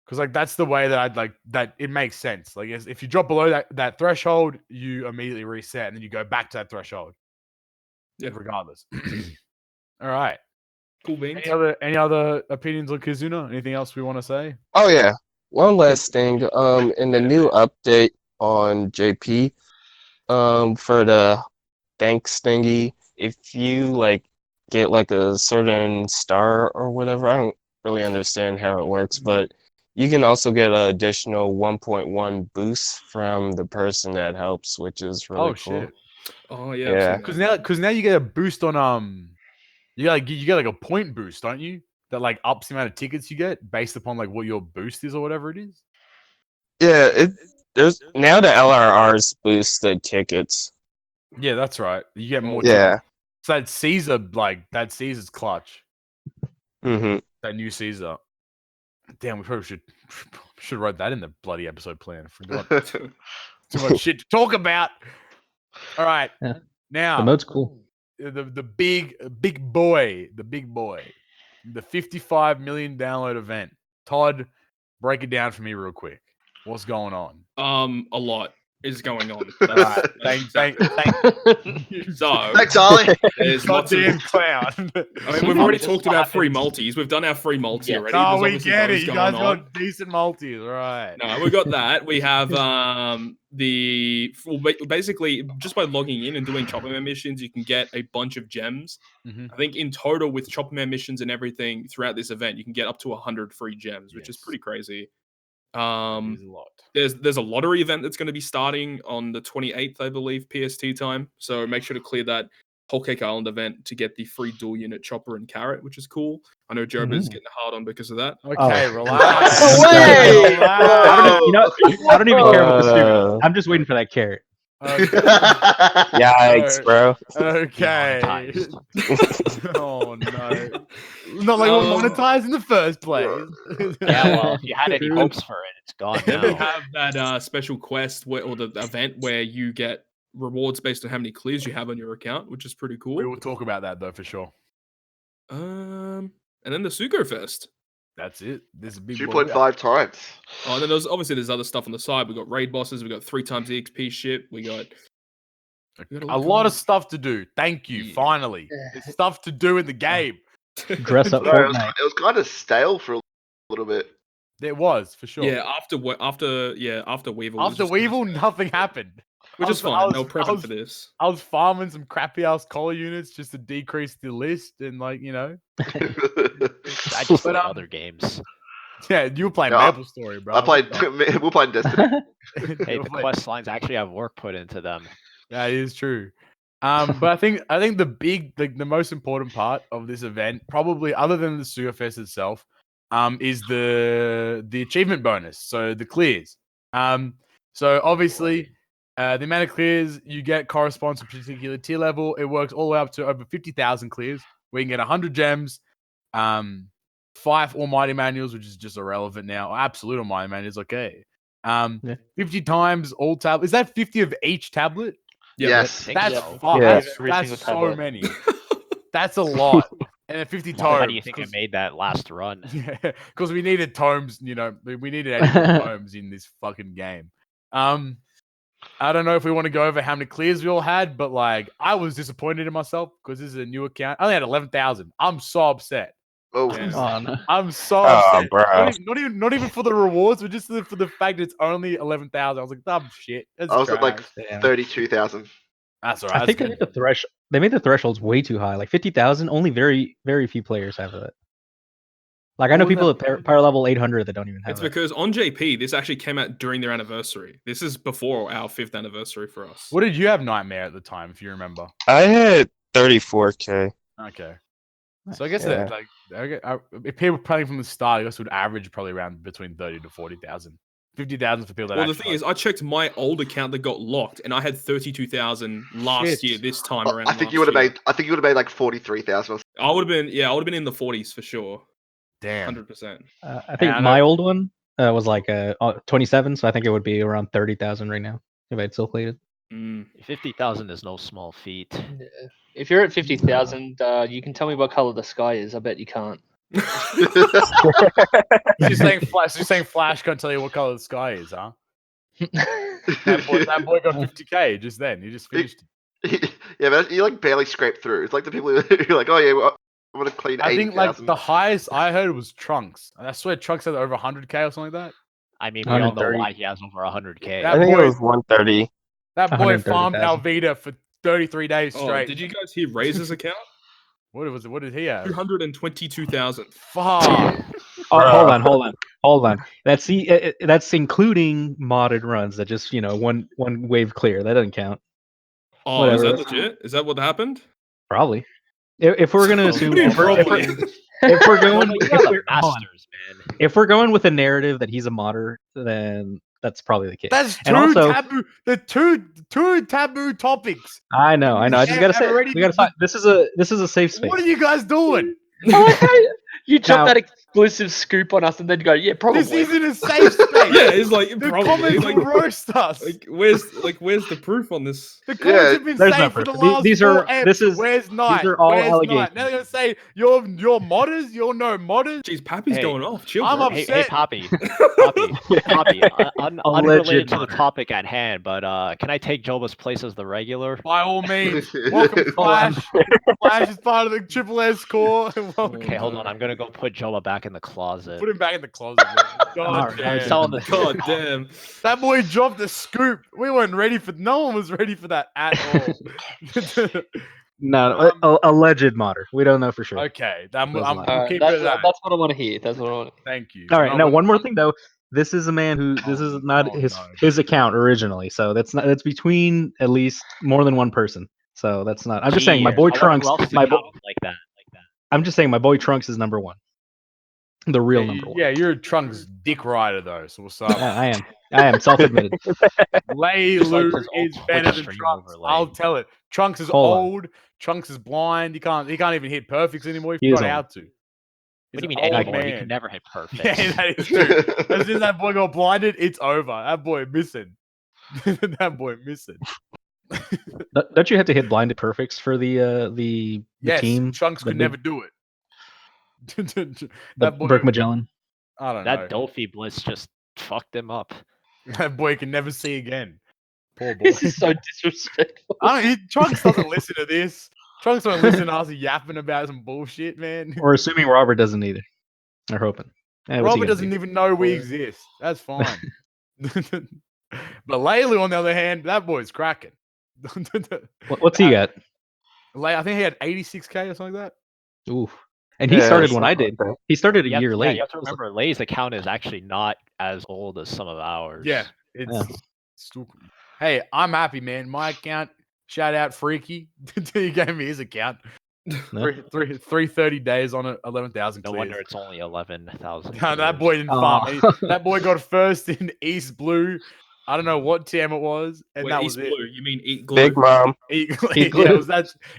Because like that's the way that I'd like that it makes sense. Like if you drop below that threshold, you immediately reset and then you go back to that threshold. Yeah. Regardless. All right. Cool beans. Any other opinions on Kizuna? Anything else we want to say? Oh yeah. One last thing. In the new update on JP, for the thanks thingy, if you like get like a certain star or whatever, I don't really understand how it works, but you can also get an additional 1.1 boost from the person that helps, which is really cool. Shit. Oh yeah. Yeah. Because now you get a boost on you get like a point boost, don't you? That like ups the amount of tickets you get based upon like what your boost is or whatever it is. Yeah, there's now the LRRs boost the tickets. Yeah, that's right. You get more Yeah. tickets. So that Caesar's clutch. Mm-hmm. That new Caesar. Damn, we probably should write that in the bloody episode plan. I forgot. Too much shit to talk about. All right. Yeah. Now The mode's cool. the big boy, the $55 million download event. Todd, break it down for me real quick. What's going on? A lot is going on. All right. Thank you. So Thanks, Ollie. there's lots of. Goddamn clown. I mean, we've already talked about free multis. We've done our free multi already. No, There's we obviously get those it. You going guys on. got decent multis, all right? No, we got that. We have basically just by logging in and doing Chopperman missions, you can get a bunch of gems. Mhm. I think in total with Chopperman missions and everything throughout this event, you can get up to 100 free gems, which is Yes. pretty crazy. It is a lot. There's a lottery event that's going to be starting on the 28th, I believe, PST time. So make sure to clear that Whole Cake Island event to get the free dual unit chopper and carrot, which is cool. I know Joba's getting hard on because of that. Okay, Oh. relax. Wait! Relax. I don't even care about the suit. I'm just waiting for that carrot. Okay. Yikes, bro. Okay. Demonetized. Oh no. Not like we're monetized in the first place. Yeah, well, if you had any hopes for it, it's gone Then we now. have that special quest or the event where you get rewards based on how many clears you have on your account, which is pretty cool. We will talk about that though for sure. And then the Sugo-fest. That's it. This is a big 2.5 times. Oh, and then there's other stuff on the side. We got raid bosses. We got 3 times the XP shit. We got A lot of stuff to do. Thank you. Yeah. Finally, there's stuff to do in the game. Dress up No, it Fortnite. was kind of stale for a little bit. There was for sure. Yeah, after Weevil. was After just Weevil, kinda- nothing happened. which is I fine. was- No I prepping was- for this. I was farming some crappy ass collar units just to decrease the list and like I just But, like other games. yeah, you were playing Yeah, Maple Story, bro. I played. We're playing Destiny. Hey, the quest lines actually have work put into them. That is true. But I think the most important part of this event, probably other than the Sugo-fest itself, is the achievement bonus. So the clears. So obviously, the amount of clears you get corresponds to a particular tier level. It works all the way up to over 50,000 clears. We can get 100 gems, 5 Almighty manuals, which is just irrelevant now. Or absolute Almighty manuals, okay. 50 times all tablet. Is that 50 of each tablet? Yes. That's so. fuck. Yeah. That's so many. That's a lot. And then 50 tomes. How do you think it made that last run? Yeah, because we needed tomes. You know, we needed 80 tomes in this fucking game. I don't know if we want to go over how many clears we all had, but like I was disappointed in myself because this is a new account. I only had 11,000. I'm so upset. Oh, Yeah. Oh, no. I'm so Oh, upset. bro. Not even for the rewards, but just for the fact that it's only 11,000. I was like, dumb shit. That's I was at like trash. Yeah. 32,000. That's all right. I think that's they made the threshold. They made the thresholds way too high. Like 50,000. Only very few players have it. Like I know Well, people no. at power level 800 that don't even have It's it. because on JP, this actually came out during their anniversary. This is before our 5th anniversary for us. What did you have Nightmare at the time, if you remember? I had 34K. Okay. So I guess Yeah. that like if people were playing from the start, I guess it would average probably around between 30 to 40,000. 50,000 for people that Well, the actually thing is, I checked my old account that got locked, and I had 32,000 last Shit. year. This time around, I think you would have made. I think you would have made like 43,000. I would have been. Yeah, I would have been in the 40s for sure. Damn. 100%. I think I my know- old one was like 27, so I think it would be around 30,000 right now if I'd still played it. 50,000 is no small feat. Yeah. If you're at 50,000, you can tell me what color the sky is. I bet you can't. She's saying Flash can't tell you what color the sky is, huh? That boy got 50K just then. He just finished. Yeah, but you like barely scraped through. It's like the people who are like, oh yeah, well, I'm gonna clean 80,000. I think like the highest I heard was Trunks. I swear Trunks had over 100K or something like that. I mean, we all know 130. why he has over 100K. That I think boy- it was 130. That boy farmed 130,000. Alvida for 33 days Oh, straight. did you guys hear Razor's account? What was it? What did he have? 222,000. Fuck. Oh, hold on. That's including modded runs that just one wave clear. That doesn't count. Oh, Whatever. is that legit? Is that what happened? Probably. If we're gonna assume, if we're going, Well, you got the hold on. masters, man. If we're going with a narrative that he's a modder, then that's probably the case. That's And two also- taboo. The two taboo topics. I know. I just gotta say, already we gotta find. This is a safe space. What are you guys doing? I like how you drop Now- that exclusive scoop on us and then go, yeah, probably. This isn't a safe space. Yeah, it's like The probably. comments Like, will roast us. where's the proof on this? The comments Yeah, have been there's safe no for the proof. last These 4 are- eps. this is- Where's Night? are all Where's allegations. Night? Now they're gonna say you're modders. You're no modders. Jeez, Pappy's Hey, going off. Chill, I'm bro. upset. Hey, Poppy, Poppy, unrelated to the topic at hand, but can I take Joba's place as the regular? By all means, welcome Flash. Flash is part of the Triple S core. Welcome. Okay, hold on. I'm gonna go put Joba back in the closet. Put him back in the closet. Man. God Alright, damn. I'm Telling the God damn. That boy dropped the scoop. We weren't ready for. No one was ready for that at all. No, alleged modder. We don't know for sure. Okay, Doesn't we'll matter. keep it at that. That's what I want to hear. That's what I want to Thank you. All right. No, Now, but- one more thing though. This is a man who. This is not oh, his no. his account originally. So that's between at least more than one person. So that's not. I'm just saying, my Cheers. boy I wonder Trunks. who else is My boy. accounting like that. I'm just saying, my boy Trunks is number one. The real number one. Yeah, you're a Trunks dick rider though. So what's up? I am self-admitted. Lay Just like Luke his old is better Twitch than stream Trunks. overlay. I'll tell it. Trunks is Hold on. old. Trunks is blind. He can't even hit perfects anymore. He He is forgot old. how to. What He's do you mean an old anymore? You man. can never hit perfect. Yeah, that is true. As soon as that boy got blinded, it's over. That boy missing. That boy missing. Don't you have to hit blinded perfects for the Yes, team? Trunks the could big- never do it. The That boy, Brooke Magellan. I don't That know. Dofi Blitz just fucked him up. That boy can never see again. Poor boy. This is so disrespectful. Trunks doesn't listen to this. Trunks don't listen to us yapping about some bullshit, man. We're assuming Robert doesn't either. They're hoping. Eh, what's he Robert gonna doesn't do? even know we exist. That's fine. But Laylu, on the other hand, that boy's cracking. What's he got? I think he had 86K or something like that. Oof. And he Yeah, started when I something did. like that. He started a You have- year yeah, late. you have to remember, Lay's account is actually not as old as some of ours. Yeah, it's Yeah. still. Hey, I'm happy, man. My account, shout out Freaky. He gave me his account. No? 330 days on it, 11,000 No clears. wonder it's only 11,000. No, that boy didn't farm. Aw. That boy got first in East Blue. I don't know what TM it was, and Wait, that East was it. Blue. You mean Eat Glue? Big Mom. Eat, Eat yeah, Glue. it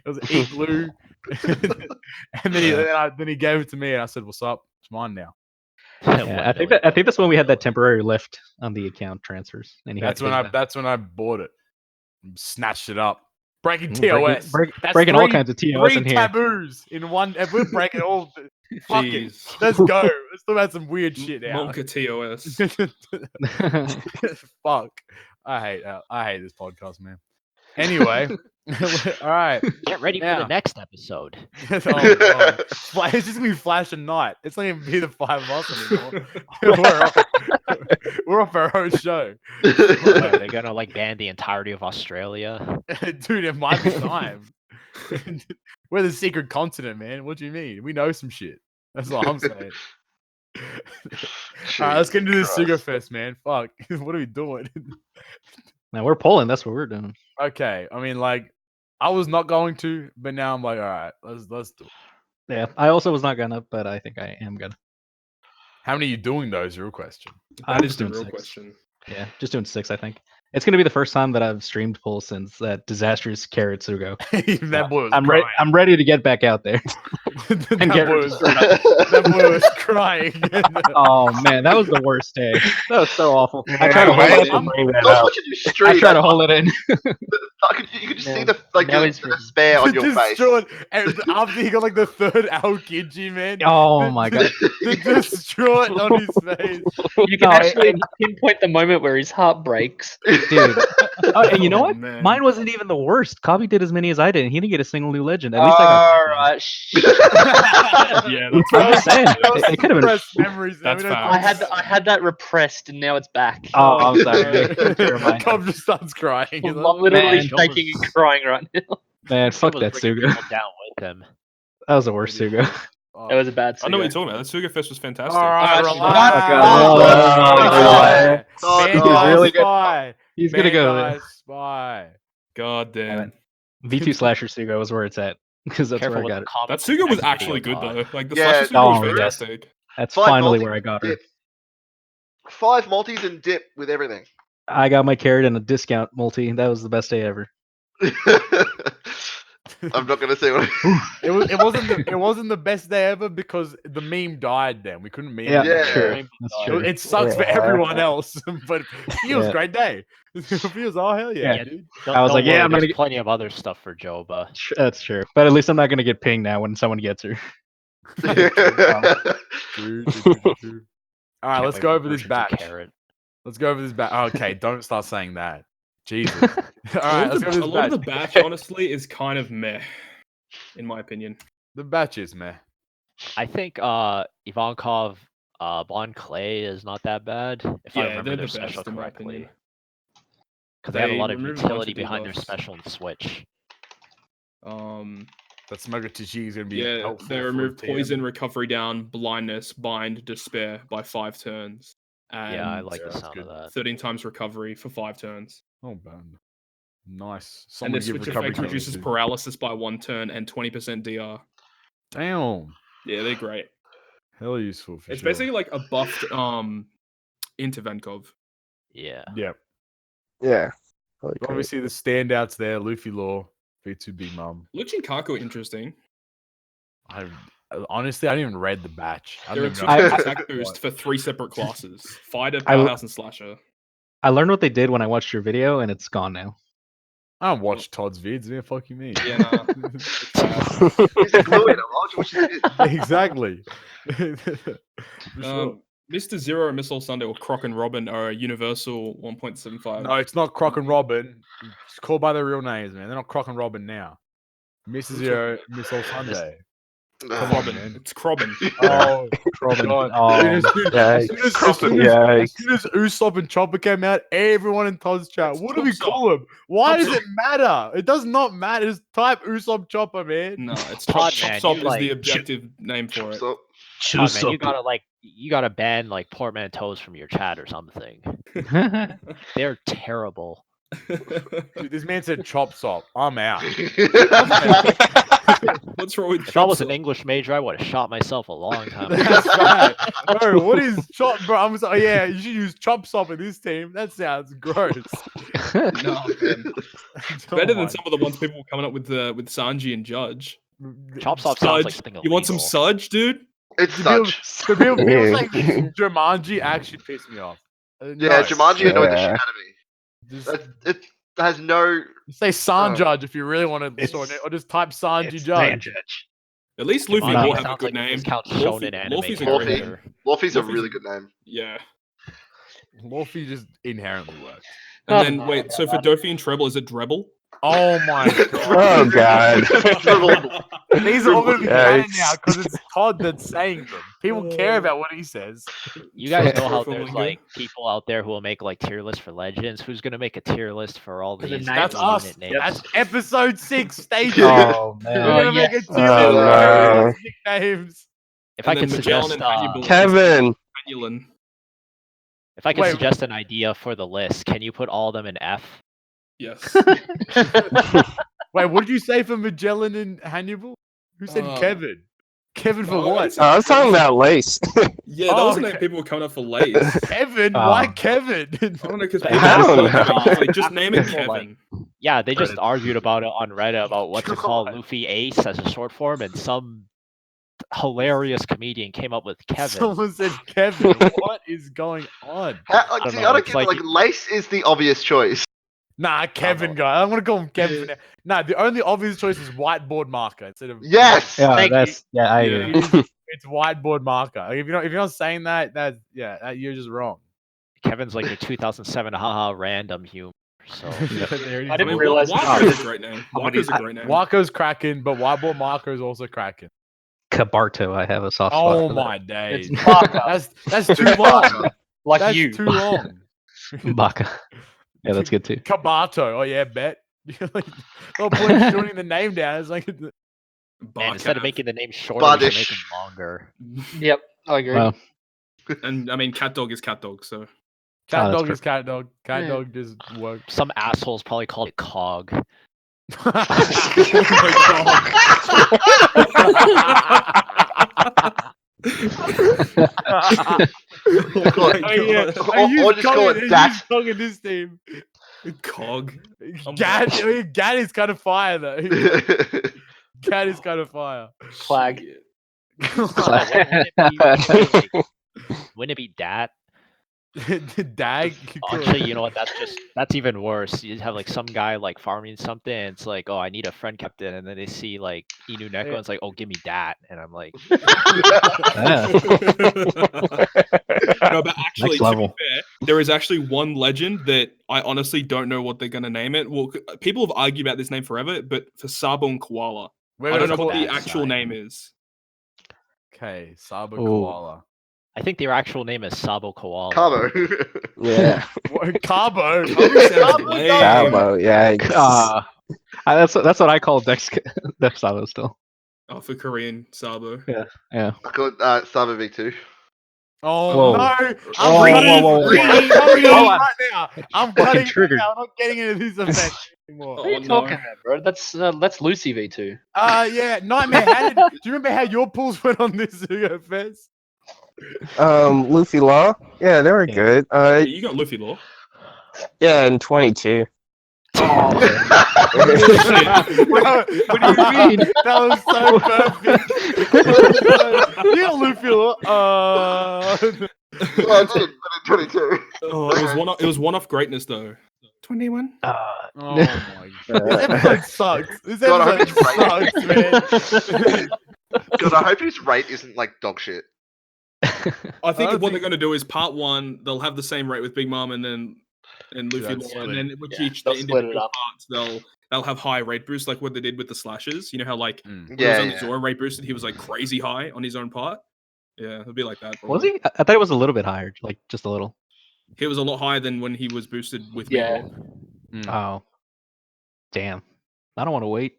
was Eat Blue. And then he gave it to me, and I said, "What's up? It's mine now." Yeah, I think that's when we had that temporary lift on the account transfers. And he had That's to when pay I that. that's when I bought it, snatched it up, breaking Breaking- TOS. breaking That's all three- kinds of TOS Three in here. taboos in one. And we're breaking all. Fuck it. Jeez. Let's go. Let's talk about some weird shit now. Monka TOS. Fuck. I hate this podcast, man. Anyway, all right. Get ready for Now. the next episode. Oh, God. It's just gonna be Flash and Night. It's not even be the 5 of us anymore. we're off our own show. What, are they gonna like ban the entirety of Australia? Dude, it might be time. We're the secret continent, man. What do you mean? We know some shit. That's what I'm saying. All right, let's get into this Sugo-fest, man. Fuck. What are we doing? Now we're polling. That's what we're doing. Okay. I mean, like, I was not going to, but now I'm like, all right, let's do it. Yeah, I also was not gonna, but I think I am gonna. How many are you doing though is your real question. I'm That is just the doing real 6. question. Yeah, just doing 6, I think. It's gonna be the first time that I've streamed Pull since that disastrous carrot Sugo. That boy was I'm crying. ready. I'm ready to get back out there. that, get boy was, that boy was crying. Oh man, that was the worst day. That was so awful. I Yeah, tried to hold why it did you in. bring that I was up? watching your I stream. tried to hold it in. You could just see No. the like Now the he's freaking- despair on your face. Destroyed. And after he got like the third Aokiji, man. Oh my god. The distraught on his face. You can No, actually pinpoint the moment where his heart breaks. Dude. Oh, and you know Oh, what? man. Mine wasn't even the worst. Kabi did as many as I did, and he didn't get a single new legend. At least I got. Alright, Yeah, that's I'm just saying. That was It could have been. suppressed memories. Man. That's We don't facts. talk I had that repressed, and now it's back. Oh, I'm sorry. about- Never mind. Tom just starts crying. I'm literally Man, shaking and crying right now. Man, Sugo fuck was that bringing Sugo. people down with him. That was the worst Sugo. That was a bad. I know what you're Sugo. talking about. That Sugo-fest was fantastic. All right, Actually, relax. God. Oh, Band no. guy really good. spy. He's gonna Band go guy there. God spy. damn. V2 slasher Sugo is where it's at because that's Careful where I with got the it. comments. That in the Sugo was next actually video, good God. though. Like the Yeah, slasher Sugo was oh, yeah. fantastic. That's 5 finally multis where I got her. dip. 5 multis and dip with everything. I got my carrot and a discount multi. That was the best day ever. I'm not gonna say what. It wasn't the best day ever because the meme died. Then we couldn't meme. Yeah, it. Yeah. true. That's It, true. it sucks for Yeah. everyone else, but it feels Yeah. great day. It feels oh hell yeah, Yeah. dude. Don't, I was don't like, yeah, worry, I'm gonna there's get- plenty of other stuff for Joba. That's true. But at least I'm not gonna get pinged now when someone gets her. True, true, true. All right, Can't let's wait go for over this versions of batch. Carrot. Let's go over this batch. Okay, don't start saying that. Jesus. All right, let's go over A this lot of the batch. batch, honestly, is kind of meh, in my opinion. The batch is meh. I think Ivankov Bon Clay is not that bad if I Yeah, remember they're their the best, special in my correctly. opinion. Because they have a They lot of remove a bunch utility of behind their debuffs. special and switch. That Smoker Tachi is going to be Yeah, helpful. they for remove TM. poison, recovery down, blindness, bind, despair by 5 turns. And Yeah, I like yeah, the that's sound good. of that. 13 times recovery for 5 turns. Oh, bad. Nice. And Someone this give switch recovery effect tokens reduces to- paralysis by 1 turn and 20% DR. Damn. Yeah, they're great. Hell useful for It's sure. basically like a buffed into Venkov. Yeah. Yep. Yeah. Okay. Obviously, the standouts there: Luffy Law, V2 Big Mum. Luchin Kaku, interesting. Honestly, I didn't even read the batch. I There are don't 2 even know. times attack boost for 3 separate classes: Fighter, I- Powerhouse, and Slasher. I learned what they did when I watched your video, and it's gone now. I don't watch Todd's vids. Man, fuck you mean? Yeah, nah. He's a fluid. Which is good. Exactly. For sure. Mr. Zero and Miss All Sunday or Croc and Robin are a universal 1.75. No, it's not Croc and Robin. It's called by their real names, man. They're not Croc and Robin now. Mrs. Zero, Miss All Sunday. Come on, Crobbin. man. It's Crobbin. Oh, Robin. God. Oh, As soon Yikes. as Usopp and Chopper came out, everyone in Todd's chat, It's what do we Usopp. call him? Why does Usopp. it matter? It does not matter. Just type Usopp Chopper, man. No, it's Todd, Chop man, Chop you, is the like, objective name for it. So, Todd, man, you gotta ban like portmanteaus from your chat or something. They're terrible. Dude, this man said Chop Sop. I'm out. What's wrong with If I was Chop an English major, I would have shot myself a long time ago. That's right. Bro, what is Chop, bro? I'm so, yeah, you should use Chop Sop in this team. That sounds gross. No, man. Oh Better my than some of the ones people were coming up with Sanji and Judge. Chop Sop sounds like Sudge. something You want some illegal. Sudge, dude? it's The people, such. the people Yeah. like Jumanji actually pissed me off. Yeah, No, Jumanji annoyed the shit Yeah. out of me. just It has no. say San Oh. Judge if you really want to It's- sort it, or just type Sanji It's Judge. Judge. At least Luffy Jumanji will have a sounds good like name. this counts Luffy- shonen anime Luffy's a Luffy. great character. Luffy's a Luffy's- really good name. Yeah. Luffy just inherently works. And Oh, then, wait, so for Dofi and Treble, is it Drebble? Oh my Oh god. god. These are all going to be canon Yikes. now because it's Todd that's saying them. People care about what he says. You guys know how Profile there's lingo. like people out there who will make like tier lists for legends. Who's gonna make a tier list for all For the these? names. That's unit us. names? That's episode 6. Stay tuned. Oh We're man. gonna make a yes. tier Oh, list no. of everyone's nicknames. If And I then can Magellan suggest, and Hannibal. Kevin. Hannulin. if I can Wait. suggest an idea for the list, can you put all of them in F? Yes. Wait, what did you say for Magellan and Hannibal? Who said Uh, Kevin? Kevin for Oh, I what? didn't say I was talking about lace. Yeah, that Oh, was the name okay. people were coming up for Lace. Kevin? Why Oh. Kevin? I don't know because I people don't just know. easily just name it People, like, Kevin. Yeah, they just argued about it on Reddit about what to call God. Luffy Ace as a short form, and some hilarious comedian came up with Kevin. Someone said Kevin. What is going on? How, don't see, know, I don't it's get like- like Lace is the obvious choice. Nah, Kevin guy. I'm gonna call him Kevin for now. Nah, the only obvious choice is whiteboard marker instead of Yes. Yeah, Thank I Yeah. agree. It's whiteboard marker. Like, if you're not saying that, you're just wrong. Kevin's like your 2007 haha random humor. So There it is. I didn't mean, realize- Waka's a great name. Somebody- Waka's a great name. Waka's cracking, but whiteboard marker is also cracking. Kabarto, I have a soft spot Oh for my days. It's Baka, That's too long. like That's you. too long. that. Baka. Yeah, that's good too. Kabato. Oh yeah, bet. No point shorting the name down. It's like and instead of Barcav. making the name shorter, we should make Buddish. him longer. Yep, I agree. Wow. And I mean, cat dog is cat dog. So cat that's dog is cat dog. Cat Yeah. dog just works. Some assholes probably called it Cog. oh my Oh, yeah. God. Or just call it Dat. Cog in this team. Cog. Gad is kind of fire though. Gad is kind of fire. Flag. Wouldn't it be Dat? Dag. Actually, you know what? That's even worse. You have like some guy like farming something, and it's like, oh, I need a friend captain, and then they see like Inu Neko, and it's like, oh, give me that, and I'm like, No, but actually, Next to be level. fair, there is actually one legend that I honestly don't know what they're going to name it. Well, people have argued about this name forever, but for Sabo and Koala, I don't know what the actual name is. Okay, Saba Ooh. Koala. I think their actual name is Sabo Koala. Cabo. Yeah. What, Carbo. sounds lame. Bravo. Yeah. That's what I call Dex Sabo still. Oh, for Korean, Sabo. Yeah. I call it Saba V2. Oh Whoa. no! Whoa, I'm cutting whoa, whoa, it. whoa. I'm cutting it Hold on. right now. I'm Fucking cutting it triggered. now. I'm not getting into this event anymore. What are you Oh, no. talking about, bro? That's Lucy V2. Yeah, Nightmare. Do you remember how your pulls went on this Sugo-fest? Luffy Law. Yeah, they were Yeah. good. Yeah, you got Luffy Law. Yeah, in 22. Oh, What do you mean? That was so perfect. You got Luffy. Well, I did, but in 22. Oh, it was one off greatness though. 21. Oh my god. This episode sucks. This God, I hope episode it's sucks, man. God, I hope his rate isn't like dog shit. I think don't what think- they're going to do is part one, they'll have the same rate with Big Mom and Luffy That's Law, and then with Yeah, each they'll the split it individual up. parts, they'll have high rate boosts like what they did with the slashes. You know how like when he was Yeah, on the yeah. Zoro rate boosted, he was like crazy high on his own part. Yeah, it'll be like that. Was probably. he? I thought it was a little bit higher, like just a little. He was a lot higher than when he was boosted with Yeah. Mihawk. Oh, damn! I don't want to wait.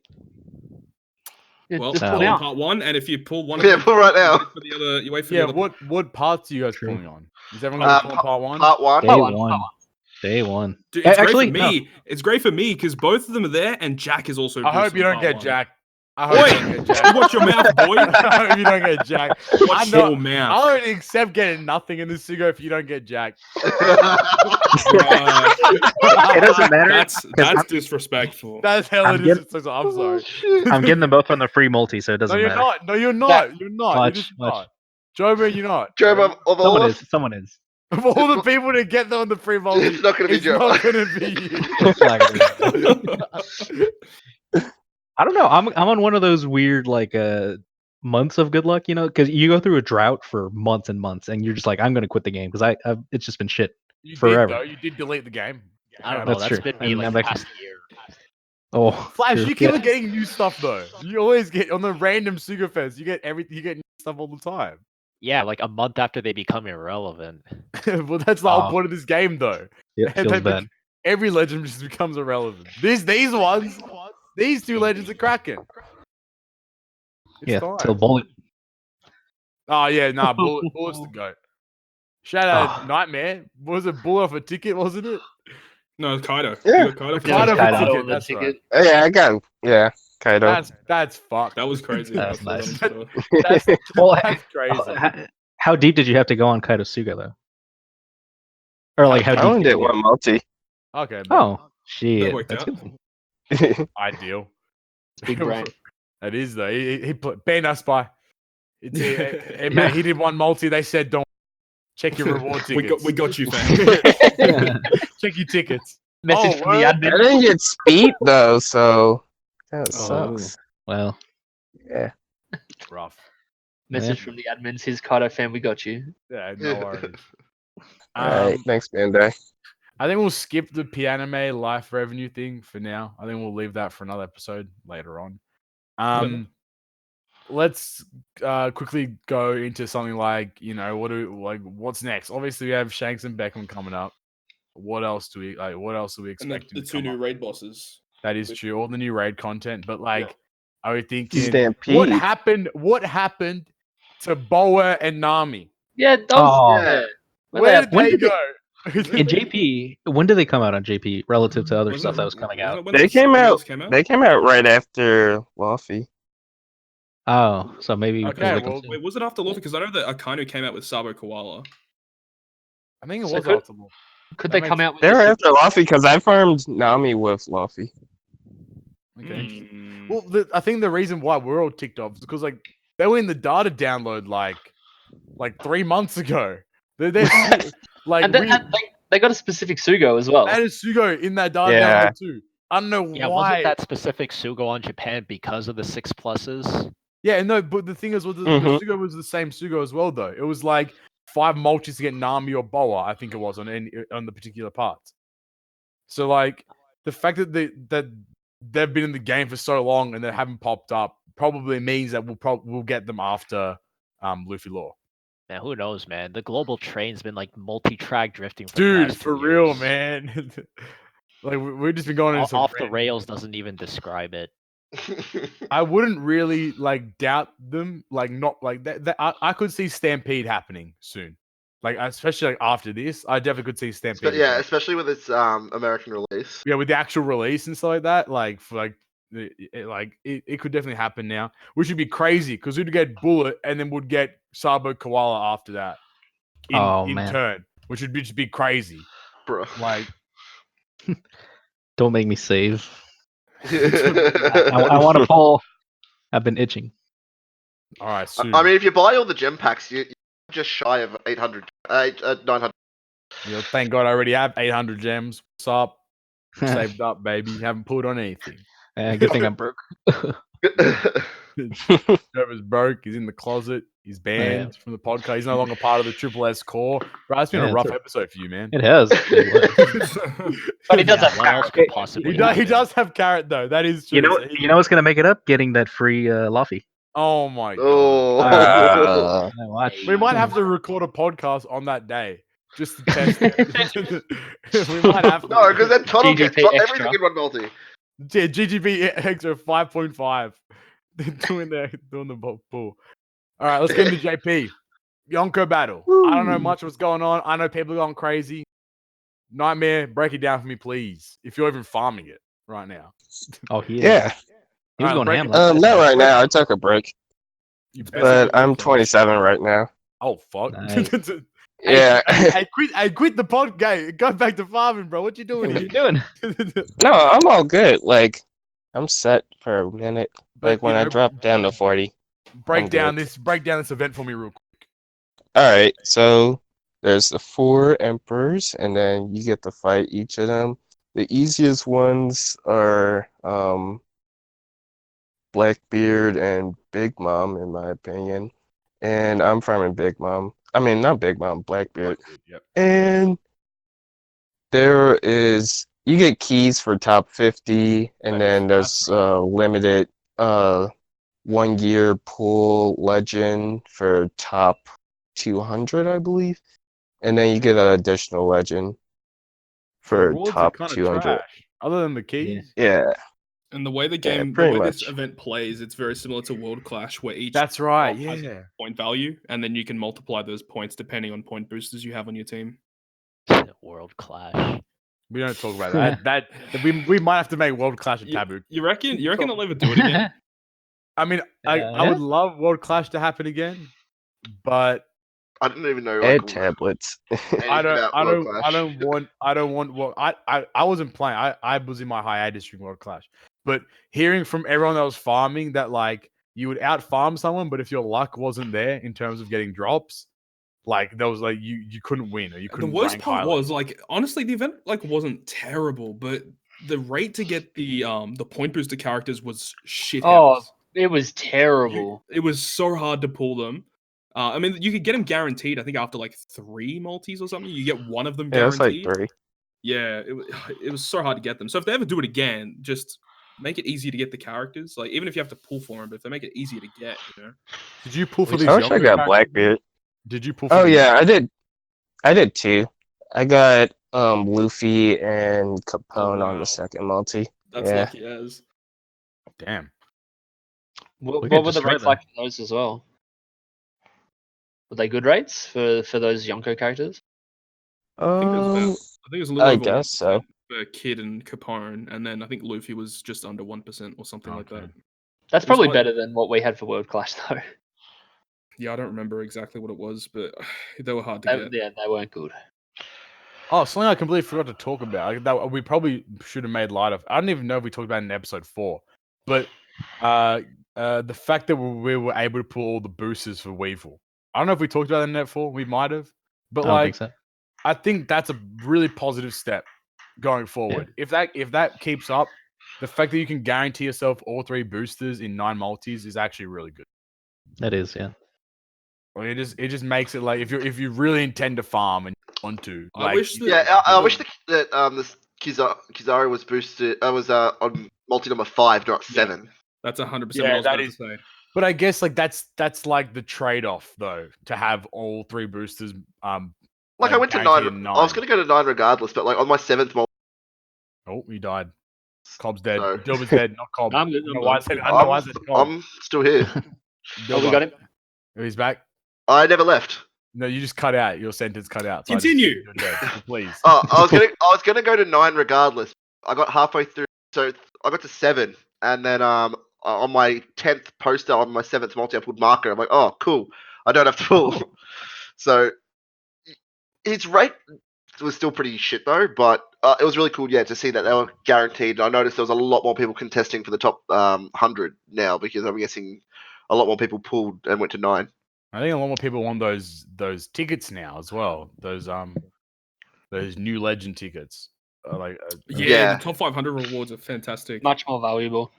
Yeah, Well, just No. pull pull out. part one, and if you pull one, Yeah, of them, pull right you now. wait for the other. You wait for Yeah, the other. what parts are you guys True. pulling on? Is everyone going to pull on part one? Part one. Day Part one, one. part one. Day one. Dude, it's Actually, great for me. It's great for me because both of them are there, and Jack is also. I hope boosted you in don't part get one. Jack. I hope you don't Boy, get Jack. you watch your mouth, boy. I hope you don't get Jack. Watch know- your mouth. I'll only accept getting nothing in this Sugo if you don't get Jack. It doesn't matter. That's disrespectful. That's hella I'm getting- disrespectful. I'm sorry. I'm getting them both on the free multi, so it No, doesn't you're matter. not. No, you're not. You're not. Watch, You're just watch. not. Jobo, you're not. Joe, of all Someone of is. us, Someone is. Of all the people to get them on the free multi, it's not going to be it's Joe. not going to be you. I don't know. I'm on one of those weird like months of good luck, you know, because you go through a drought for months and months, and you're just like, I'm gonna quit the game because I've it's just been shit. You Forever. did, though. You did delete the game. I don't know. That's That's true. been me And like I'm the actually- past year. Oh, Flash, true. you keep Yeah. on getting new stuff though. You always get on the random Sugo-fest. You get everything. You get new stuff all the time. Yeah, like a month after they become irrelevant. Well, that's the whole Oh. point of this game, though. Yeah, And feels they bad. Every legend just becomes irrelevant. These ones, these two legends are cracking. It's Yeah, time. till bullet. Oh yeah, nah, Bullet's the goat. Shout out Oh. Nightmare. Was it Bullet off a ticket? Wasn't it? No, Kaido. Yeah. You got Kaido. Kaido Kaido for ticket. on the That's ticket. right. Yeah, I got Kaido. That's fucked. That was crazy. That's I saw that nice. on Twitter. That's Well, that's crazy. how deep did you have to go on Kaido Suga though? Or like how I deep? only did did you one multi. Okay, man. Oh That shit, worked that's out. good. Ideal. It's big brain. That is though. He put ban us by. Hey, man, he did one multi. They said don't check your reward tickets. we got you, fam. Check your tickets. Message from the word? I admin. didn't get speed though, so that Oh. sucks. Well, Yeah. Rough. Message from the admins. Here's Kaido fan. We got you. Yeah, no worries. Alright, thanks, Bandai. I think we'll skip the Pianime life revenue thing for now. I think we'll leave that for another episode later on. Let's quickly go into something like, what's next? Obviously, we have Shanks and Beckham coming up. What else do we And expect? the two new raid bosses. That is true. All the new raid content, but are we thinking Stampede. what happened? What happened to Boa and Nami? Yeah, that was. Oh. Yeah. Where did When they did they- go? in JP, when did they come out on JP relative to other Wasn't stuff it- that was coming out? wasn't it when They came something out. else came out? They came out right after Luffy. Oh, so maybe Okay, because well, Wait, was it after Luffy? Because I know that Akainu came out with Sabo Koala. I think it So was could- optimal. Could That they come makes- out with? They were the after Luffy because I farmed Nami with Luffy. Okay. interesting. Hmm. Well, I think the reason why we're all ticked off is because they were in the data download like 3 months ago. They're like and they got a specific Sugo as well. that is Sugo in that data Yeah. download too. I don't know Yeah, why. wasn't that specific Sugo on Japan because of the 6 pluses? Yeah, no, but the thing is, the Mhm. Sugo was the same Sugo as well, though. It was like 5 multis to get Nami or Boa, I think it was on the particular parts. So the fact that they've been in the game for so long and they haven't popped up probably means that we'll get them after Luffy Law. Man, who knows, man? The global train's been like multi-track drifting for the Dude, past 2 for real, years. man. We've just been going into some Off the random- rails doesn't even describe it. I wouldn't really doubt them. Not like that. I could see Stampede happening soon. Especially after this, I definitely could see Stampede. Yeah, especially with its American release. Yeah, with the actual release and stuff like that. It could definitely happen now, which would be crazy because we'd get Bullet and then would get Sabo Koala after that. In turn, which would just be crazy. Bro. Don't make me save. I want to pull. I've been itching. All right, soon. I mean, if you buy all the gem packs, you're just shy of 900. Thank God I already have 800 gems. What's up? Saved up, baby. Haven't pulled on anything. Good thing I'm broke. Trevor's broke. He's in the closet. He's banned from the podcast. He's no longer part of the Triple S core. Bro, it's been a rough episode for you, man. It has. But he does have What else carrot. could possibly He happen? does have carrot though. That is true. You know what's gonna make it up? Getting that free Luffy. Oh my god. Oh. Watch. We might have to record a podcast on that day just to test it. We might have to. No, because then Toddle gets GGP extra. everything in one multi. Yeah, GGB extra 5.5. doing the pool. All right, let's get into JP. Yonko battle. I don't know much what's going on. I know people are going crazy. Nightmare, break it down for me, please. If you're even farming it right now. Oh, he is. Yeah. He was Alright, going break ham. it- last Not time. right now. I took a break, You but I'm 27 right now. Oh fuck. Nice. Yeah. Hey, quit the pod game. Go back to farming, bro. What you doing What you here? doing? No, I'm all good. I'm set for a minute. But, When you I know, drop down to 40. break I'm down good. this event for me real quick. All right, so there's the 4 emperors, and then you get to fight each of them. The easiest ones are Blackbeard and Big Mom, in my opinion. And I'm farming Big Mom. I mean, not Big Mom, Blackbeard. Yep. And you get keys for top 50, and then there's limited 1 year pool legend for top 200, I believe. And then you get an additional legend for Rewards are top kinda 200. trash. Other than the keys. Yeah. And the way the Yeah, game, the pretty way this much. event plays, it's very similar to World Clash, where each That's right. mob has Yeah. point value, and then you can multiply those points depending on point boosters you have on your team. World Clash. We don't talk about that. We might have to make World Clash a taboo. You reckon they'll ever do it again? I mean, I would love World Clash to happen again, but I didn't even know And tablets. I World Clash. don't want what I wasn't playing. I was in my hiatus during World Clash. But hearing from everyone that was farming that like you would out farm someone, but if your luck wasn't there in terms of getting drops, like there was like you couldn't win or you couldn't. The worst rank part highly. was like honestly the event like wasn't terrible, but the rate to get the point booster characters was shit. Oh, it was terrible. It was so hard to pull them. I mean, you could get them guaranteed. I think after like 3 multis or something, you get one of them Yeah, it's guaranteed. like 3. Yeah, it was so hard to get them. So if they ever do it again, just make it easy to get the characters. Like even if you have to pull for them, but if they make it easier to get, you know. Did you pull for these? I wish I got characters? Blackbeard. Did you pull? For Oh these? yeah, I did. I did too. I got Luffy and Capone on wow. the second multi. That's Yeah. lucky as. Damn. What could were the destroy rates them. like for those as well? Were they good rates for those Yonko characters? I think it was Um, about, I think it was a little I over guess so. 1% for Kid and Capone, and then I think Luffy was just under 1% or something like Okay. that. That's It was probably high. better than what we had for World Clash, though. Yeah, I don't remember exactly what it was, but they were hard to get. Yeah, they weren't good. Oh, something I completely forgot to talk about that we probably should have made light of. I don't even know if we talked about it in episode 4, but the fact that we were able to pull all the boosters for Weevil. I don't know if we talked about it in Net 4. We might have, but I don't like think so. I think that's a really positive step going forward. If that keeps up, the fact that you can guarantee yourself all 3 boosters in 9 multis is actually really good. That is, yeah. Like, it just makes it like if you really intend to farm and you want to, I like, wish that- Yeah, I wish that this Kizaru was boosted. Was on multi number 5, not 7. That's 100% Yeah, what I was that about is- to say. But I guess like that's like the trade off though to have all 3 boosters. Like I went to 9. guaranteed I was gonna go to 9 regardless, but like on my 7th multi, Oh, he died. Cobb's dead. So- Dilber's dead, not Cobb. I'm good, I don't know I'm why I good. said Cobb. I'm still here. Oh, we got him. He's back. I never left. No, you just cut out. Your sentence cut out. I just- Continue. you're dead. So please. I was gonna go to 9 regardless. I got halfway through, so I got to 7, and then on my 10th poster on my 7th multi, I pulled marker. I'm like, oh, cool. I don't have to pull. So his rate was still pretty shit though, but it was really cool, to see that they were guaranteed. I noticed there was a lot more people contesting for the top 100 now because I'm guessing a lot more people pulled and went to 9. I think a lot more people want those tickets now as well. Those new legend tickets. Yeah, the top 500 rewards are fantastic. Much more valuable.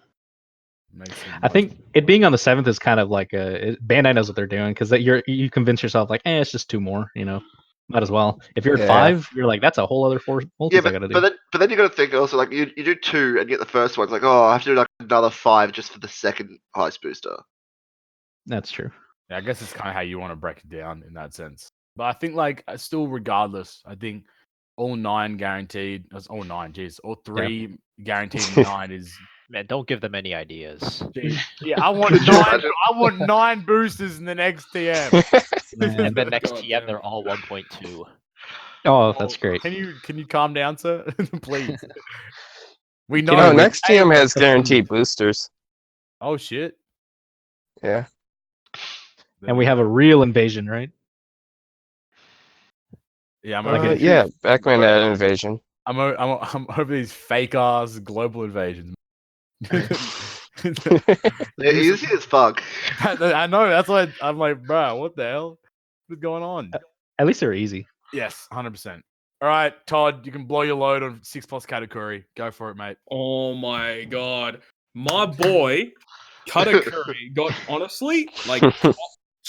I think it being on the 7th is kind of like Bandai knows what they're doing because you convince yourself like, it's just 2 more, might as well. If you're at 5, you're like, that's a whole other 4 multis I gotta do. But then you got to think also like you do 2 and get the first one. It's like, oh, I have to do like another 5 just for the second heist booster. That's true. Yeah, I guess it's kind of how you want to break it down in that sense. But I think like still regardless, I think all 9 guaranteed. All 9, jeez, all 3 guaranteed 9 is. Man, don't give them any ideas. Yeah, I want 9. I want 9 boosters in the next TM. And the next God TM, damn. they're all 1.2. Oh, that's great. Can you calm down, sir? Please. We know. No, next TM has guaranteed boosters. Oh shit. Yeah. And we have a real invasion, right? Yeah, Yeah, back when that invasion. I'm over these fake ass global invasions. Yeah, easy as fuck. I know. That's why I'm like, bro, what the hell is going on? At least they're easy. Yes, 100%. All right, Todd, you can blow your load on 6+ category. Go for it, mate. Oh my god. My boy, Katakuri, got honestly like top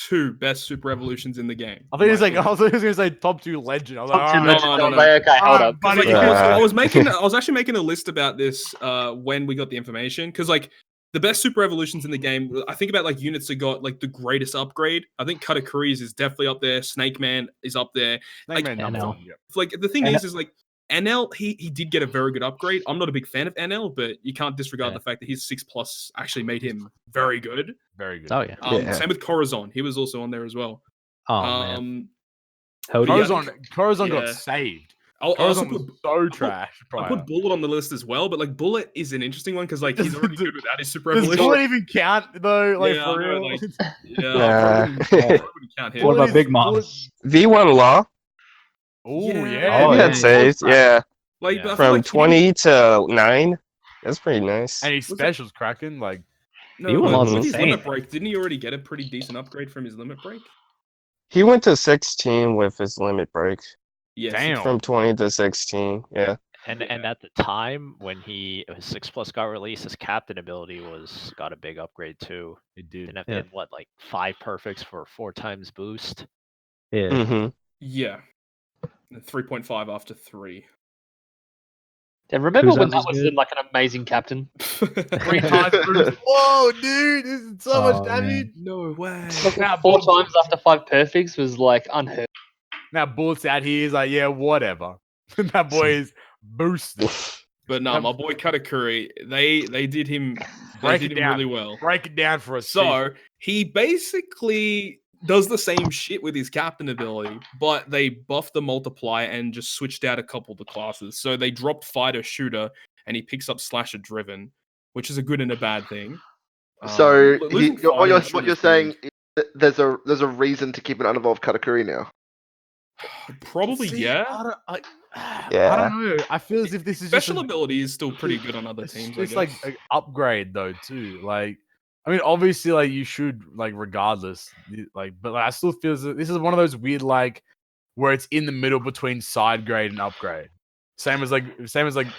2 best super evolutions in the game. I think it's like I was gonna say top 2 legend. I was like, Top 2 all right, legend. no, no. Okay, hold up. buddy. Like, Yeah. I was actually making a list about this when we got the information because like the best super evolutions in the game, I think about like units that got like the greatest upgrade. I think Katakuri's is definitely up there. Snake Man is up there. Snake like, Man number NL. 1. Yeah. Like the thing is like NL, he did get a very good upgrade. I'm not a big fan of NL, but you can't disregard the fact that his 6+ actually made him very good. Very good. Oh yeah. Same with Corazon. He was also on there as well. Oh man. Hody, Corazon got Yeah. saved. I also Corazon put was so trash I prior. put Bullet on the list as well, but like Bullet is an interesting one because like he's already good without his super Does evolution. Bullet even count though? Like Yeah, for I know, real? like, yeah, Nah. I probably wouldn't count him. What about Bullet Big is- Moss? V1 Law. Oh Yeah. yeah. Oh, He yeah, had yeah. saves, yeah. Like, but I feel From like he 20 to 9. That's pretty nice. And his Was it- specials cracking. Like no, V1 but Law's with his insane. limit break, didn't he already get a pretty decent upgrade from his limit break? He went to 16 with his limit break. Yes. damn. From 20 to 16, yeah. And Yeah. at the time when his 6+ got released, his captain ability got a big upgrade too. It did. Didn't have Yeah. to hit, what, like 5 perfects for 4 times boost. Yeah. Mm-hmm. Yeah. 3.5 after 3. Yeah, remember when Kuzan that was was good. like an amazing captain? 3 times boost. Whoa, dude, this is so much Oh, man. damage. No way. Like Nah, 4 Bullet- times after 5 perfects was like unheard. Now Bullet's out here. He's like, yeah, whatever. That boy is boosted. But no, my boy Katakuri, they did him Break it down. really well. Break it down for us. Chief. So he basically does the same shit with his captain ability, but they buffed the multiplier and just switched out a couple of the classes. So they dropped fighter shooter and he picks up slasher driven, which is a good and a bad thing. So Losing what fighter you're, and what shooter you're is saying good. is that there's a reason to keep an unevolved Katakuri now. Probably See, yeah. I Yeah. don't know. I feel as if this is Special just ability is still pretty good on other it's teams. just I like guess. an upgrade though too. Like, I mean, obviously, like you should like regardless, but like, I still feel as if this is one of those weird like where it's in the middle between side grade and upgrade. Same as like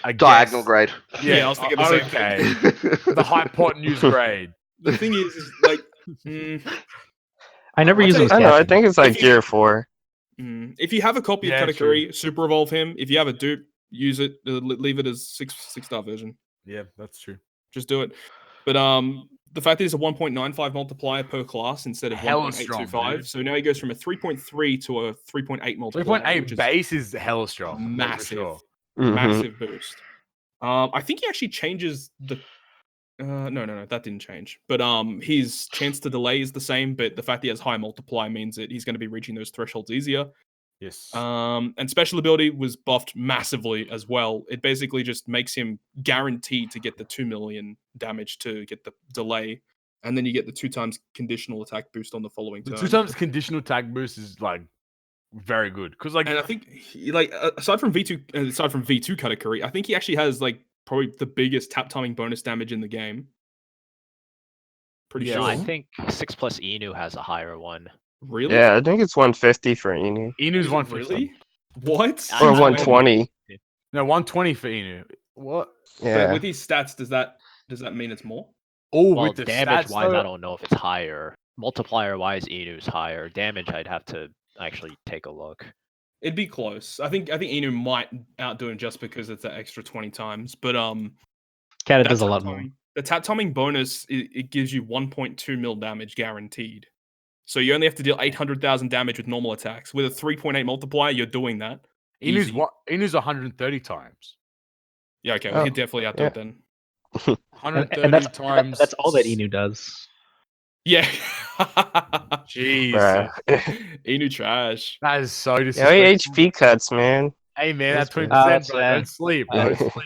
I Diagonal guess. grade. Yeah, I was thinking the same okay. thing. The hypotenuse grade. The thing is like, I never I'll use tell him you- as I know, I captain. think it's like If you- gear 4. if you have a copy Yeah, of Katakuri, super evolve him. If you have a dupe, use it. Leave it as 6-star version. Yeah, that's true. Just do it. But the fact that it's a 1.95 multiplier per class instead of Hella strong, 1.825. dude. So now he goes from a 3.3 to a 3.8 multiplier. 3.8 which is base is hella strong. like, for massive, sure. Mhm. massive boost. I think he actually changes the. No, that didn't change. But his chance to delay is the same, but the fact that he has high multiplier means that he's going to be reaching those thresholds easier. Yes. And special ability was buffed massively as well. It basically just makes him guaranteed to get the 2 million damage to get the delay, and then you get the 2 times conditional attack boost on the following The turn. 2 times conditional attack boost is like very good because like And I think aside from V2 Katakuri, I think he actually has like probably the biggest tap timing bonus damage in the game. Pretty Yeah, sure. I think 6+ Inu has a higher one. Really? Yeah, I think it's 150 for Inu. Inu's Is it 150. really? What? I Or know. 120. No, 120 for Inu. What? But Yeah. with these stats, does that mean it's more? Oh, Well, with the damage stats, wise, though, I don't know if it's higher. Multiplier wise, Inu's higher. Damage, I'd have to actually take a look. It'd be close. I think Inu might outdo him just because it's that extra 20 times. But Cat that does a tap lot more. timing- The tap timing bonus it gives you 1.2 mil damage guaranteed. So you only have to deal 800,000 damage with normal attacks. With a 3.8 multiplier, you're doing that. Inu's Easy. what? Inu's 130 times. Yeah, okay. Well, Oh, he'd definitely outdo yeah. it then. 130 And that's times. that's all that Inu does. Yeah. Jesus. Bruh. Inu trash. That is so Yeah, disrespectful. HP cuts, man. Hey, man, That's that's good. 20%, That's bro. fair. Don't sleep, bro. Don't sleep.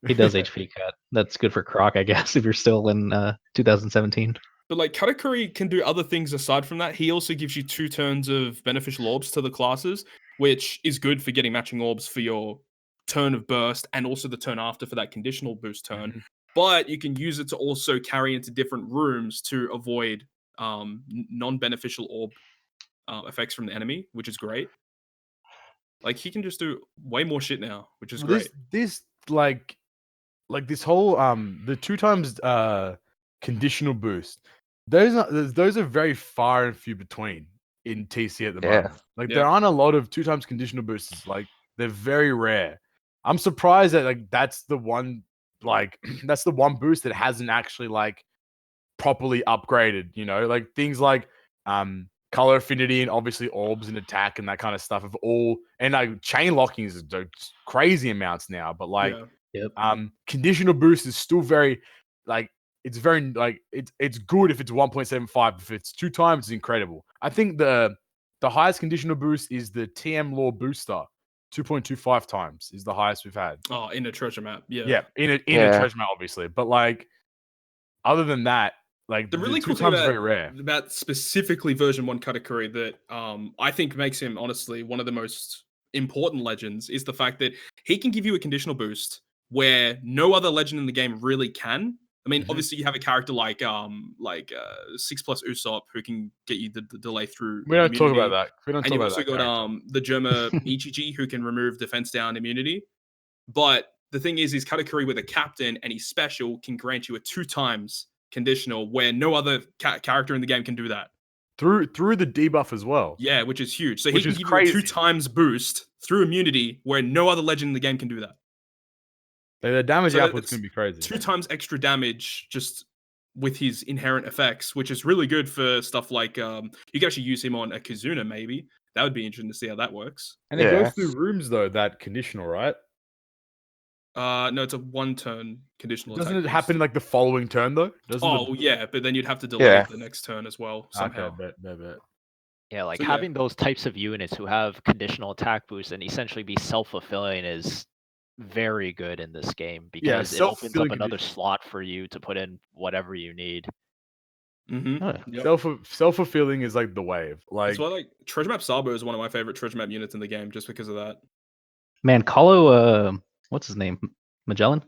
He does HP cut. That's good for Croc, I guess, if you're still in 2017. But like Katakuri can do other things aside from that. He also gives you 2 turns of beneficial orbs to the classes, which is good for getting matching orbs for your turn of burst and also the turn after for that conditional boost turn. Mhm. But you can use it to also carry into different rooms to avoid non-beneficial orb effects from the enemy, which is great. Like he can just do way more shit now, which is great. This like this whole the 2 times conditional boost. Those are very far and few between in TC at the Yeah. moment. Like Yeah. there aren't a lot of 2 times conditional boosts. Like they're very rare. I'm surprised that like that's the one that's the one boost that hasn't actually like properly upgraded, you know, like things like color affinity and obviously orbs and attack and that kind of stuff of all, and like chain locking is crazy amounts now, but like Yeah. conditional boost is still very like it's very like it's good if it's 1.75. If it's 2 times, it's incredible. I think the highest conditional boost is the TM Law booster, 2.25 times is the highest we've had. Oh, in a treasure map. Yeah. Yeah, in a Yeah. treasure map, obviously. But like, other than that, like The really two cool thing times is very rare. about specifically version 1 Katakuri that I think makes him honestly one of the most important legends is the fact that he can give you a conditional boost where no other legend in the game really can. I mean, obviously you have a character like 6+ Usopp who can get you the delay through. We don't talk immunity. about that. We don't And talk you've about also that. got the Germa Ichiji who can remove defense down immunity. But the thing is Katakuri with a captain and he's special can grant you a 2 times conditional where no other character in the game can do that. Through the debuff as well. Yeah, which is huge. So Which he is can give crazy. you a 2 times boost through immunity where no other legend in the game can do that. The damage So output's it's gonna be crazy. 2 times extra damage just with his inherent effects, which is really good for stuff like you can actually use him on a Kizuna maybe. That would be interesting to see how that works. And it goes through rooms though, that conditional, right? No, it's a 1 turn conditional Doesn't attack it happen boost. like the following turn though? Yeah, but then you'd have to delay Yeah. the next turn as well somehow. Okay, bet. Yeah, like So, yeah. having those types of units who have conditional attack boosts and essentially be self-fulfilling is very good in this game because it opens up self-fulfilling another condition. slot for you to put in whatever you need. Mm-hmm. Yep. Self-fulfilling is like the wave. Like That's why like Treasure Map Sabo is one of my favorite treasure map units in the game just because of that. Man, Colo, what's his name? Magellan?